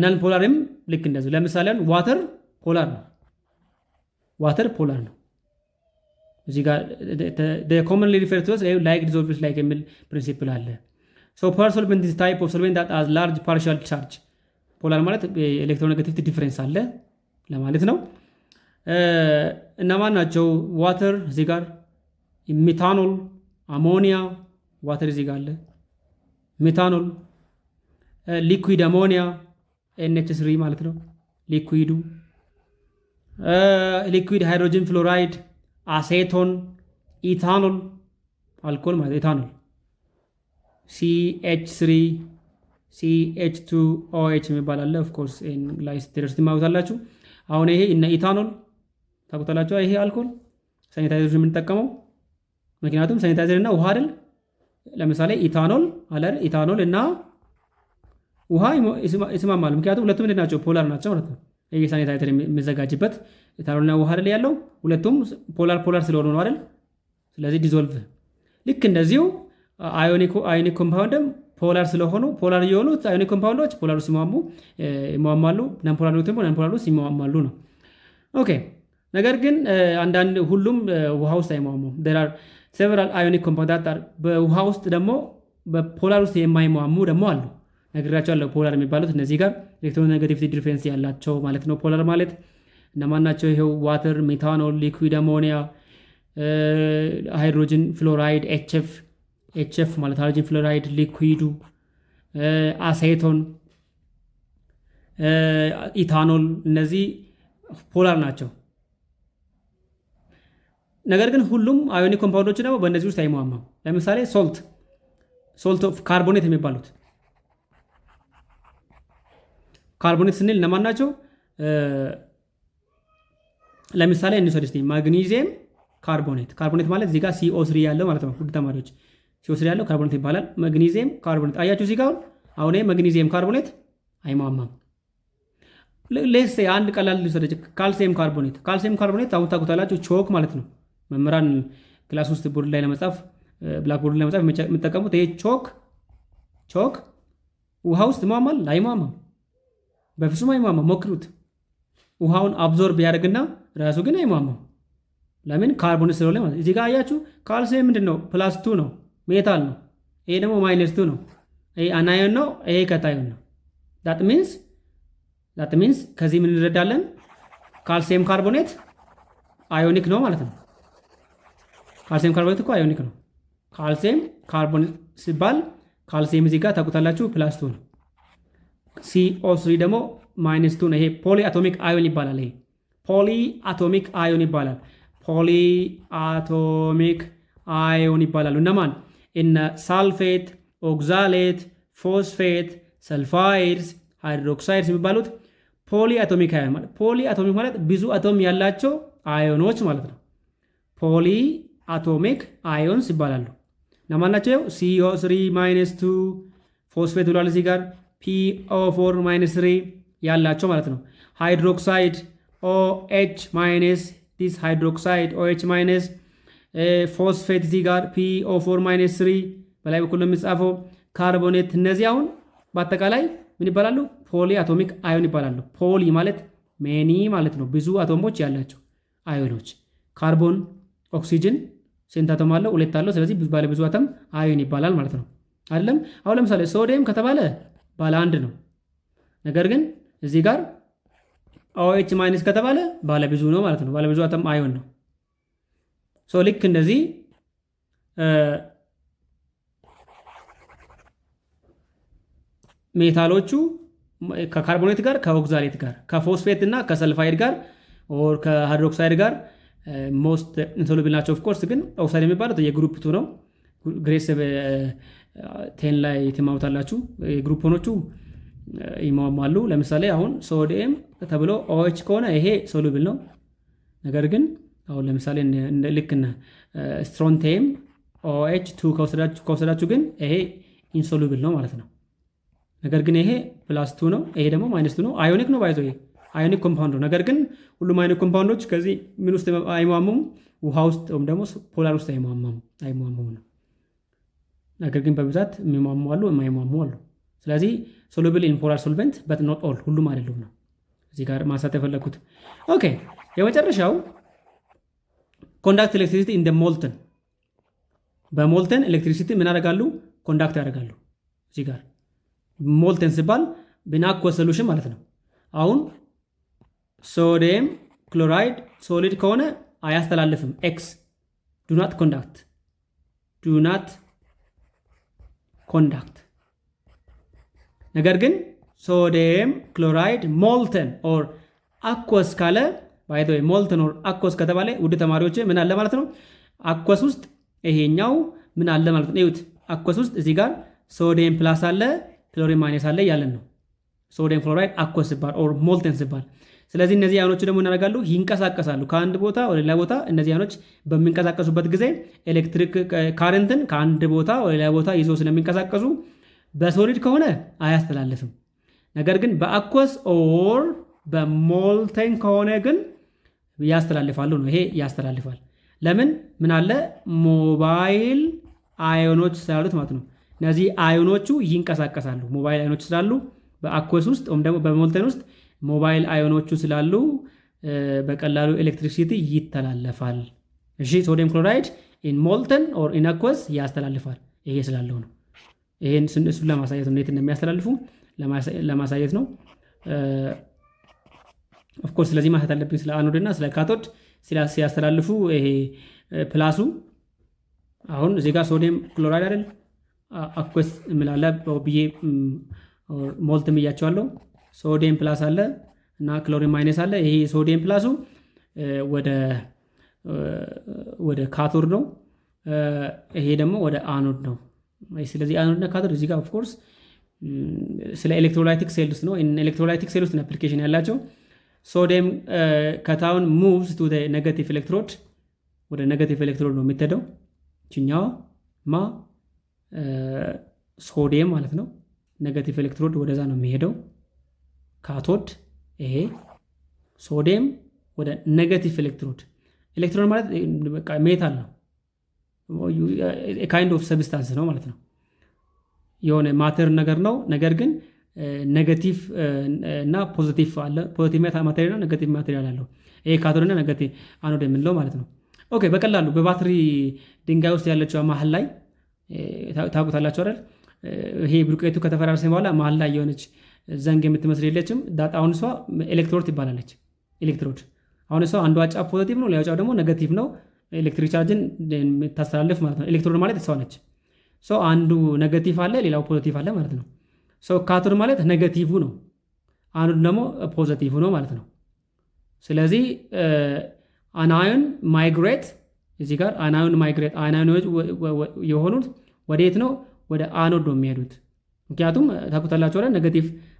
ናን ፖላርም ልክ እንደዚህ። ለምሳሌ ዋተር ፖላር ነው። ዋተር ፖላር ነው። እዚህ ጋር ኮመንሊ ሪፈርድ ቱ ላይክ ዲሶልቭስ ላይክ የሚል ፕሪንሲፕል አለ። ፖላር ሶልቨንት ኢዝ ታይፕ ኦፍ ሶልቨንት ዳት ሃዝ ላርጅ ፓርሻል ቻርጅ። ፖላር ማለት ኤሌክትሮኔጌቲቪቲ ዲፍረንስ አለ ለማለት ነው። እነማን ናቸው? ዋተር እዚህ ጋር፣ ሜታኖል፣ አሞኒያ። ዋተር እዚህ ጋር አለ። ሜታኖል፣ ሊኩዊድ አሞኒያ NH3 ማለት ነው ሊኩዊዱ። ሊኩዊድ ሃይድሮጅን ፍሎራይድ፣ አሴቶን፣ ኢታኖል አልኮል ማለት ኢታኖል፣ CH3 CH2OH የሚባል አለ። ኦፍኮርስ ላይ ስትደርሱ ትማሩታላችሁ። አሁን ይሄ እነ ኢታኖል ታውቁታላችሁ። ይሄ አልኮል ሳኒታይዘር የምንጠቀመው ምክንያቱም ሳኒታይዘር እና ውሃ አይደል። ለምሳሌ ኢታኖል አለ። ኢታኖል እና ውሃ ይስማማሉ። ምክንያቱም ሁለቱም ምንድን ናቸው? ፖላር ናቸው ማለት ነው። ይሄ ሳኒታይዘር የሚዘጋጅበት ኢታኖል እና ውሃ አይደል ያለው፣ ሁለቱም ፖላር ስለሆኑ ነው አይደል። ስለዚህ ዲዞልቭ ልክ እንደዚሁ አዮኒክ ኮምፓውንድም ፖላር ስለሆኑ ፖላር የሆኑት አዮኒክ ኮምፓውንዶች ፖላሩ ሲሟሙ ይሟማሉ፣ ናንፖላር ይሟማሉ ነው። ኦኬ። ነገር ግን አንዳንድ ሁሉም ውሃ ውስጥ አይሟሙም። there are several ionic compounds በውሃ ውስጥ ደግሞ በፖላር ውስጥ የማይሟሙ ደግሞ አሉ። ነግራቸዋለሁ። ፖላር የሚባሉት እነዚህ ጋር ኤሌክትሮኔጋቲቪቲ ዲፍረንስ ያላቸው ማለት ነው። ፖላር ማለት እነማን ናቸው? ይሄው ዋተር፣ ሜታኖል፣ ሊኩዊድ አሞኒያ፣ ሃይድሮጅን ፍሎራይድ ኤችኤፍ ማለት ሃይድሮጅን ፍሎራይድ ሊኩዊዱ፣ አሴቶን፣ ኢታኖል እነዚህ ፖላር ናቸው። ነገር ግን ሁሉም አዮኒክ ኮምፓውንዶች ደግሞ በእነዚህ ውስጥ አይሟማም። ለምሳሌ ሶልት ኦፍ ካርቦኔት የሚባሉት ካርቦኔት ስንል እነማን ናቸው? ለምሳሌ እንውሰድ ማግኒዚየም ካርቦኔት ማለት እዚህ ጋር CO3 ያለው ማለት ነው። ውድ ተማሪዎች CO3 ያለው ካርቦኔት ይባላል። ማግኒዚየም ካርቦኔት አያችሁ እዚህ ጋር አሁን ማግኒዚየም ካርቦኔት አይሟማም። ሌስ አንድ ቀላል ልውሰድ። ካልሲየም ካርቦኔት አሁን ታውቁታላችሁ። ቾክ ማለት ነው። መምህራን ክላስ ውስጥ ቦርድ ላይ ለመጻፍ ብላክ ቦርድ ላይ ለመጻፍ የምትጠቀሙት ይሄ ቾክ ውሃ ውስጥ ይሟማል? አይሟማም። በፍጹም አይሟማም። ሞክሩት። ውሃውን አብዞርብ ያደርግና ራሱ ግን አይሟማም። ለምን? ካርቦኔት ስለሆነ ማለት። እዚህ ጋር አያችሁ ካልሲየም ምንድን ነው? +2 ነው፣ ሜታል ነው። ይሄ ደግሞ -2 ነው። ይሄ አናዮን ነው፣ ይሄ ካታዮን ነው። ዳት ሚንስ ከዚህ ምን እንረዳለን? ካልሲየም ካርቦኔት አዮኒክ ነው ማለት ነው። ካልሲየም ካርቦኔት እኮ አዮኒክ ነው። ካልሲየም ካርቦኔት ሲባል ካልሲየም እዚህ ጋር ታውቁታላችሁ +2 ነው። CO3 ደግሞ -2 ነው። ይሄ ፖሊ አቶሚክ አዮን ይባላል። ይሄ ፖሊ አቶሚክ አዮን ይባላሉ። እነማን? እነ ሳልፌት፣ ኦክዛሌት፣ ፎስፌት፣ ሰልፋይድስ፣ ሃይድሮክሳይድስ የሚባሉት ፖሊ አቶሚክ አዮን ማለት ማለት ብዙ አቶም ያላቸው አዮኖች ማለት ነው። ፖሊ አቶሚክ አዮንስ ይባላሉ። እነማን ናቸው? CO3 -2 ፎስፌት ብሏል እዚህ ጋር PO4 -3 ያላቸው ማለት ነው። ሃይድሮክሳይድ OH- ዲስ ሃይድሮክሳይድ OH- ፎስፌት እዚህ ጋር PO4 -3 በላይ በኩል የሚጻፈው ካርቦኔት። እነዚህ አሁን በአጠቃላይ ምን ይባላሉ? ፖሊ አቶሚክ አዮን ይባላሉ። ፖሊ ማለት ሜኒ ማለት ነው፣ ብዙ አቶሞች ያላቸው አዮኖች። ካርቦን ኦክሲጅን ስንት አቶም አለው? 2 አለው። ስለዚህ ባለ ብዙ አቶም አዮን ይባላል ማለት ነው አይደለም? አሁን ለምሳሌ ሶዲየም ከተባለ ባለ 1 ነው። ነገር ግን እዚህ ጋር OH- ከተባለ ባለ ብዙ ነው ማለት ነው። ባለ ብዙ አቶም አዮን ነው። ልክ እንደዚህ ሜታሎቹ ከካርቦኔት ጋር፣ ከኦክዛሌት ጋር፣ ከፎስፌት እና ከሰልፋይድ ጋር ኦር ከሃይድሮክሳይድ ጋር ሞስት ኢንሶሉብል ናቸው። ኦፍኮርስ ግን ኦክሳይድ የሚባለው የግሩፕ 2 ነው። ግሬስ 10 ላይ ትማሩታላችሁ። የግሩፕ ሆኖቹ ይሟሟሉ። ለምሳሌ አሁን ሶዲየም ተብሎ OH ከሆነ ይሄ ሶሉብል ነው። ነገር ግን አሁን ለምሳሌ ልክ ስትሮንቲየም OH2 ከወሰዳችሁ ግን ይሄ ኢንሶሉብል ነው ማለት ነው። ነገር ግን ይሄ +2 ነው፣ ይሄ ደግሞ -2 ነው። አዮኒክ ነው ባይዘው፣ ይሄ አዮኒክ ኮምፓውንድ ነው። ነገር ግን ሁሉም አዮኒክ ኮምፓውንዶች ከዚህ ምን ውስጥ አይሟሙም? ውሃ ውስጥ ወይም ደግሞ ፖላር ውስጥ አይሟሙም ነው። ነገር ግን በብዛት የሚሟሙ አሉ፣ የማይሟሙ አሉ። ስለዚህ ሶሉብል ኢን ፖላር ሶልቨንት በት ኖት ኦል፣ ሁሉም አይደሉም ነው እዚህ ጋር ማንሳት የፈለኩት። ኦኬ የመጨረሻው ኮንዳክት ኤሌክትሪሲቲ ኢን ሞልተን። በሞልተን ኤሌክትሪሲቲ ምን ያደርጋሉ? ኮንዳክት ያደርጋሉ። እዚህ ጋር ሞልተን ሲባል በአኩወስ ሶሉሽን ማለት ነው። አሁን ሶዲየም ክሎራይድ ሶሊድ ከሆነ አያስተላልፍም። ኤክስ ዱ ናት ኮንዳክት። ነገር ግን ሶዲየም ክሎራይድ ሞልተን ኦር አኩወስ ካለ ባይ ዘ ወይ ሞልተን ኦር አኩወስ ከተባለ ውድ ተማሪዎች ምን አለ ማለት ነው? አኩወስ ውስጥ ይሄኛው ምን አለ ማለት ነው? እዩት። አኩወስ ውስጥ እዚህ ጋር ሶዲየም ፕላስ አለ፣ ክሎሪን ማይነስ አለ ያለን ነው። ሶዲየም ክሎራይድ አኩወስ ሲባል ኦር ሞልተን ሲባል። ስለዚህ እነዚህ አዮኖች ደግሞ እናደርጋሉ ይንቀሳቀሳሉ ከአንድ ቦታ ወደ ሌላ ቦታ። እነዚህ አዮኖች በሚንቀሳቀሱበት ጊዜ ኤሌክትሪክ ካረንትን ከአንድ ቦታ ወደ ሌላ ቦታ ይዞ ስለሚንቀሳቀሱ በሶሊድ ከሆነ አያስተላልፍም። ነገር ግን በአኮስ ኦር በሞልተን ከሆነ ግን ያስተላልፋሉ ነው። ይሄ ያስተላልፋል። ለምን? ምን አለ? ሞባይል አዮኖች ስላሉት ማለት ነው። እነዚህ አዮኖቹ ይንቀሳቀሳሉ። ሞባይል አዮኖች ስላሉ በአኮስ ውስጥ ወይም ደግሞ በሞልተን ውስጥ ሞባይል አዮኖቹ ስላሉ በቀላሉ ኤሌክትሪሲቲ ይተላለፋል። እሺ ሶዲየም ክሎራይድ ኢን ሞልተን ኦር ኢን አኮስ ያስተላልፋል። ይሄ ስላለው ነው። ይሄን እሱን ለማሳየት ነው፣ እንዴት እንደሚያስተላልፉ ለማሳየት ነው። ኦፍኮርስ ስለዚህ ማሳየት አለብኝ ስለ አኖድ እና ስለ ካቶድ ሲያስተላልፉ። ይሄ ፕላሱ አሁን እዚህ ጋር ሶዲየም ክሎራይድ አይደል አኮስ ምላለ ብዬ ሞልትም እያቸዋለሁ። ሶዲየም ፕላስ አለ እና ክሎሪን ማይነስ አለ። ይሄ ሶዲየም ፕላሱ ወደ ካቶድ ነው፣ ይሄ ደግሞ ወደ አኖድ ነው። ስለዚህ አኖድ እና ካቶድ እዚህ ጋር ኦፍ ኮርስ ስለ ኤሌክትሮላይቲክ ሴልስ ነው። ኤሌክትሮላይቲክ ሴልስ ነው አፕሊኬሽን ያላቸው። ሶዲየም ከታውን ሙቭስ ቱ ኔጋቲቭ ኤሌክትሮድ፣ ወደ ኔጋቲቭ ኤሌክትሮድ ነው የሚተደው። ችኛው ሶዲየም ማለት ነው። ኔጋቲቭ ኤሌክትሮድ ወደዛ ነው የሚሄደው። ካቶድ ይሄ ሶዲየም ወደ ኔጋቲቭ ኤሌክትሮድ። ኤሌክትሮድ ማለት በቃ ሜታል ነው፣ ካይንድ ኦፍ ሰብስታንስ ነው ማለት ነው። የሆነ ማተር ነገር ነው። ነገር ግን ኔጋቲቭ እና ፖዚቲቭ አለ። ፖዚቲቭ ማቴሪያል እና ኔጋቲቭ ማቴሪያል አለው። ይሄ ካቶድ እና ኔጋቲቭ አኖድ የምንለው ማለት ነው። ኦኬ በቀላሉ በባትሪ ድንጋይ ውስጥ ያለችው መሀል ላይ ታውቁታላችሁ አይደል? ይሄ ብሩቄቱ ከተፈራረሰ በኋላ መሀል ላይ የሆነች ዘንግ የምትመስል የለችም። አሁን እሷ ኤሌክትሮድ ትባላለች። ኤሌክትሮድ አሁን እሷ አንዷ ጫፍ ፖዚቲቭ ነው፣ ሌላው ጫፍ ደግሞ ኔጋቲቭ ነው። ኤሌክትሪክ ቻርጅን ታስተላልፍ ማለት ነው። ኤሌክትሮድ ማለት እሷ ነች። አንዱ ኔጋቲቭ አለ፣ ሌላው ፖዚቲቭ አለ ማለት ነው። ካቶድ ማለት ኔጋቲቭ ነው፣ አኖድ ደግሞ ፖዚቲቭ ነው ማለት ነው። ስለዚህ አናዮን ማይግሬት እዚህ ጋር አናዮን ማይግሬት አናዮኖች የሆኑት ወዴት ነው? ወደ አኖድ ነው የሚሄዱት። ምክንያቱም ታውቁታላችሁ አይደል?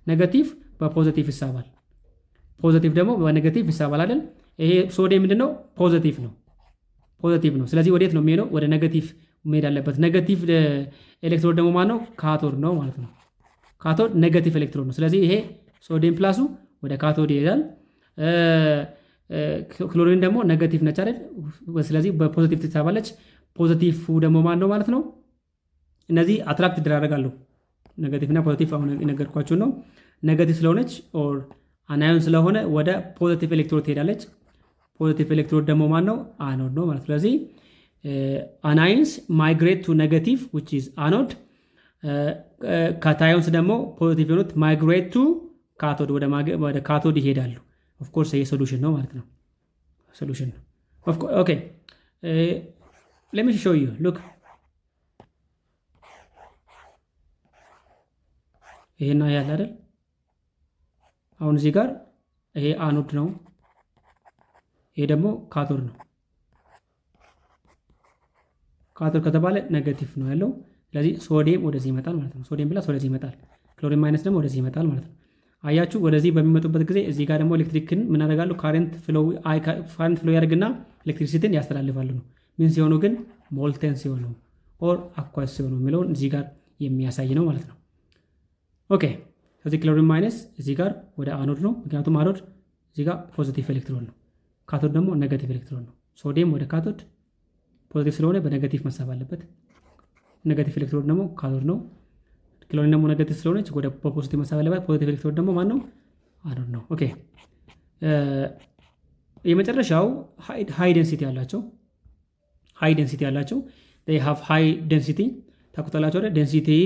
ኔጋቲቭ በፖዚቲቭ ይሳባል፣ ፖዚቲቭ ደግሞ በኔጋቲቭ ይሳባል አይደል? ይሄ ሶዲየም ምንድነው? ፖዚቲቭ ነው። ስለዚህ ወዴት ነው የሚሄደው? ወደ ኔጋቲቭ መሄድ አለበት። ኔጋቲቭ ኤሌክትሮድ ደግሞ ማነው? ካቶድ ነው ማለት ነው። ካቶድ ኔጋቲቭ ኤሌክትሮድ ነው። ስለዚህ ይሄ ሶዲየም ፕላሱ ወደ ካቶድ ይሄዳል። ክሎሪን ደግሞ ኔጋቲቭ ነች አይደል? ስለዚህ በፖዚቲቭ ትሳባለች። ፖዚቲቭ ደግሞ ማን ነው ማለት ነው? እነዚህ አትራክት ይደራረጋሉ። ኔጋቲቭ እና ፖዚቲቭ አሁን የነገርኳችሁ ነው። ኔጋቲቭ ስለሆነች ኦር አናዮን ስለሆነ ወደ ፖዚቲቭ ኤሌክትሮድ ትሄዳለች። ፖዚቲቭ ኤሌክትሮድ ደግሞ ማን ነው? አኖድ ነው ማለት። ስለዚህ አናይንስ ማይግሬት ቱ ኔጋቲቭ ዊች ኢዝ አኖድ። ካታዮንስ ደግሞ ፖዚቲቭ የሆኑት ማይግሬት ቱ ካቶድ፣ ወደ ካቶድ ይሄዳሉ። ኦፍኮርስ ይሄ ሶሉሽን ነው ማለት ነው። ሶሉሽን ነው። ኦኬ ሌት ሚ ሾው ዩ ሉክ። ይሄና ያለ አይደል? አሁን እዚህ ጋር ይሄ አኖድ ነው፣ ይሄ ደግሞ ካቶድ ነው። ካቶድ ከተባለ ኔጋቲቭ ነው ያለው። ስለዚህ ሶዲየም ወደዚህ ይመጣል ማለት ነው። ሶዲየም ፕላስ ወደዚህ ይመጣል፣ ክሎሪን ማይነስ ደግሞ ወደዚህ ይመጣል ማለት ነው። አያችሁ፣ ወደዚህ በሚመጡበት ጊዜ እዚህ ጋር ደግሞ ኤሌክትሪክን ምን ያደርጋሉ? ካረንት ፍሎ ያደርግና ኤሌክትሪሲቲን ያስተላልፋሉ ነው። ምን ሲሆኑ ግን? ሞልተን ሲሆኑ ኦር አኳስ ሲሆኑ የሚለውን እዚህ ጋር የሚያሳይ ነው ማለት ነው። ኦኬ ስለዚህ ክሎሪን ማይነስ እዚህ ጋር ወደ አኖድ ነው፣ ምክንያቱም አኖድ እዚህ ጋር ፖዚቲቭ ኤሌክትሮን ነው፣ ካቶድ ደግሞ ኔጋቲቭ ኤሌክትሮን ነው። ሶዲየም ወደ ካቶድ ፖዚቲቭ ስለሆነ በኔጋቲቭ መሳብ አለበት። ኔጋቲቭ ኤሌክትሮን ደግሞ ካቶድ ነው። ክሎሪን ደግሞ ኔጋቲቭ ስለሆነች ወደ ፖዚቲቭ መሳብ አለበት። ፖዚቲቭ ኤሌክትሮን ደግሞ ማን ነው? አኖድ ነው። ኦኬ የመጨረሻው ሃይ ዴንሲቲ ያላቸው they have high density ታውቁታላችሁ አይደል? density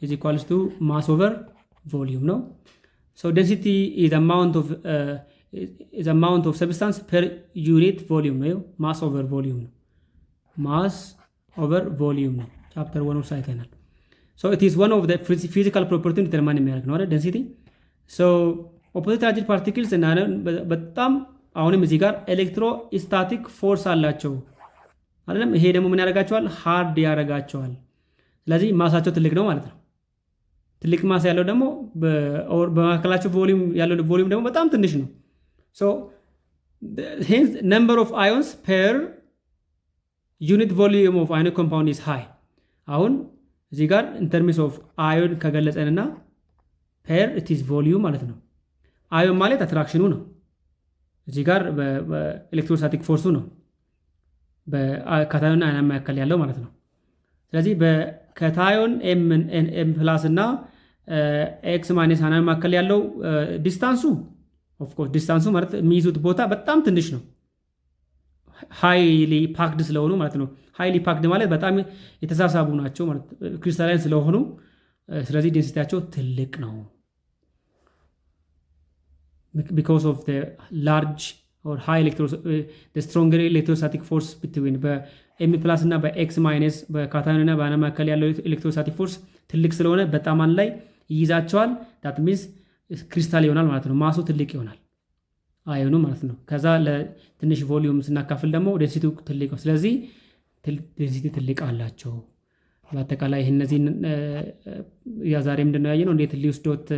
is equals to mass over volume ነው። so density is amount of substance per unit volume ነው። mass over volume ነው። mass over volume ነው። ቻፕተር 1 ውስጥ አይተናል። so it is one of the physical property determine የሚያደርግ ነው አይደል? density so opposite charged particles እና በጣም አሁንም እዚህ ጋር ኤሌክትሮስታቲክ ፎርስ አላቸው አይደለም? ይሄ ደግሞ ምን ያደርጋቸዋል? ሃርድ ያደርጋቸዋል። ስለዚህ ማሳቸው ትልቅ ነው ማለት ነው። ትልቅ ማስ ያለው ደግሞ በመካከላቸው ቮሊዩም ያለው ቮሊዩም ደግሞ በጣም ትንሽ ነው። ሶ ሄንስ ነምበር ኦፍ አዮንስ ፔር ዩኒት ቮሊዩም ኦፍ አዮኒክ ኮምፓውንድ ኢዝ ሃይ። አሁን እዚህ ጋር ኢንተርምስ ኦፍ አዮን ከገለጸንና ፔር ኢትስ ቮሊዩም ማለት ነው። አዮን ማለት አትራክሽኑ ነው። እዚህ ጋር በኤሌክትሮስታቲክ ፎርሱ ነው በካታዮንና አናን መካከል ያለው ማለት ነው። ስለዚህ በካታዮን ኤም ፕላስ እና ኤክስ ማይነስ አናን መካከል ያለው ዲስታንሱ ኦፍኮርስ ዲስታንሱ ማለት የሚይዙት ቦታ በጣም ትንሽ ነው፣ ሃይሊ ፓክድ ስለሆኑ ማለት ነው። ሃይሊ ፓክድ ማለት በጣም የተሳሳቡ ናቸው ማለት ክሪስታላይን ስለሆኑ፣ ስለዚህ ዴንሲቲያቸው ትልቅ ነው። because of the large or high the stronger electrostatic force between በኤም ፕላስ እና በኤክስ ማይነስ በካታዮን እና በአናን መካከል ያለው ኤሌክትሮስታቲክ ፎርስ ትልቅ ስለሆነ በጣም አንድ ላይ ይይዛቸዋል። ዳት ሚንስ ክሪስታል ይሆናል ማለት ነው። ማሱ ትልቅ ይሆናል አዮኑ ማለት ነው። ከዛ ለትንሽ ቮሊዩም ስናካፍል ደግሞ ዴንሲቲው ትልቅ ነው። ስለዚህ ዴንሲቲ ትልቅ አላቸው። በአጠቃላይ እነዚህን ዛሬ ምንድነው ያየነው እንዴት ሊውስ ዶት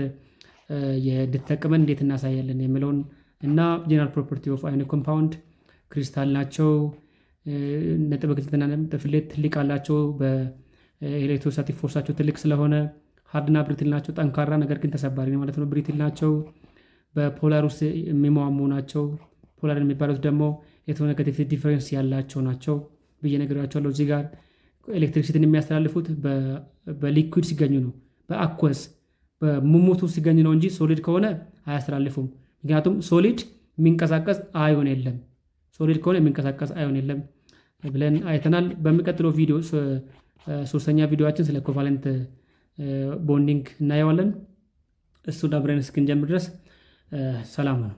እንድትጠቅመን እንዴት እናሳያለን የሚለውን እና ጀነራል ፕሮፐርቲ ኦፍ አዮኒክ ኮምፓውንድ ክሪስታል ናቸው፣ ነጥብ ግልጽና ፍሌት ትልቅ አላቸው፣ በኤሌክትሮስታቲክ ፎርሳቸው ትልቅ ስለሆነ ሃርድና ብሪትል ናቸው፣ ጠንካራ ነገር ግን ተሰባሪ ነው ማለት ነው። ብሪትል ናቸው፣ በፖላር ውስጥ የሚሟሙ ናቸው። ፖላር የሚባሉት ደግሞ ኤሌክትሮኔጋቲቭ ዲፈረንስ ያላቸው ናቸው ብዬ ነግራቸዋለሁ። እዚህ ጋር ኤሌክትሪክሲቲን የሚያስተላልፉት በሊኩዊድ ሲገኙ ነው፣ በአኳስ በሙሙቱ ሲገኝ ነው እንጂ ሶሊድ ከሆነ አያስተላልፉም። ምክንያቱም ሶሊድ የሚንቀሳቀስ አዮን የለም፣ ሶሊድ ከሆነ የሚንቀሳቀስ አዮን የለም ብለን አይተናል። በሚቀጥለው ቪዲዮ ሶስተኛ ቪዲዮችን ስለ ኮቫለንት ቦንዲንግ እናየዋለን። እሱ አብረን እስክንጀምር ድረስ ሰላም ነው።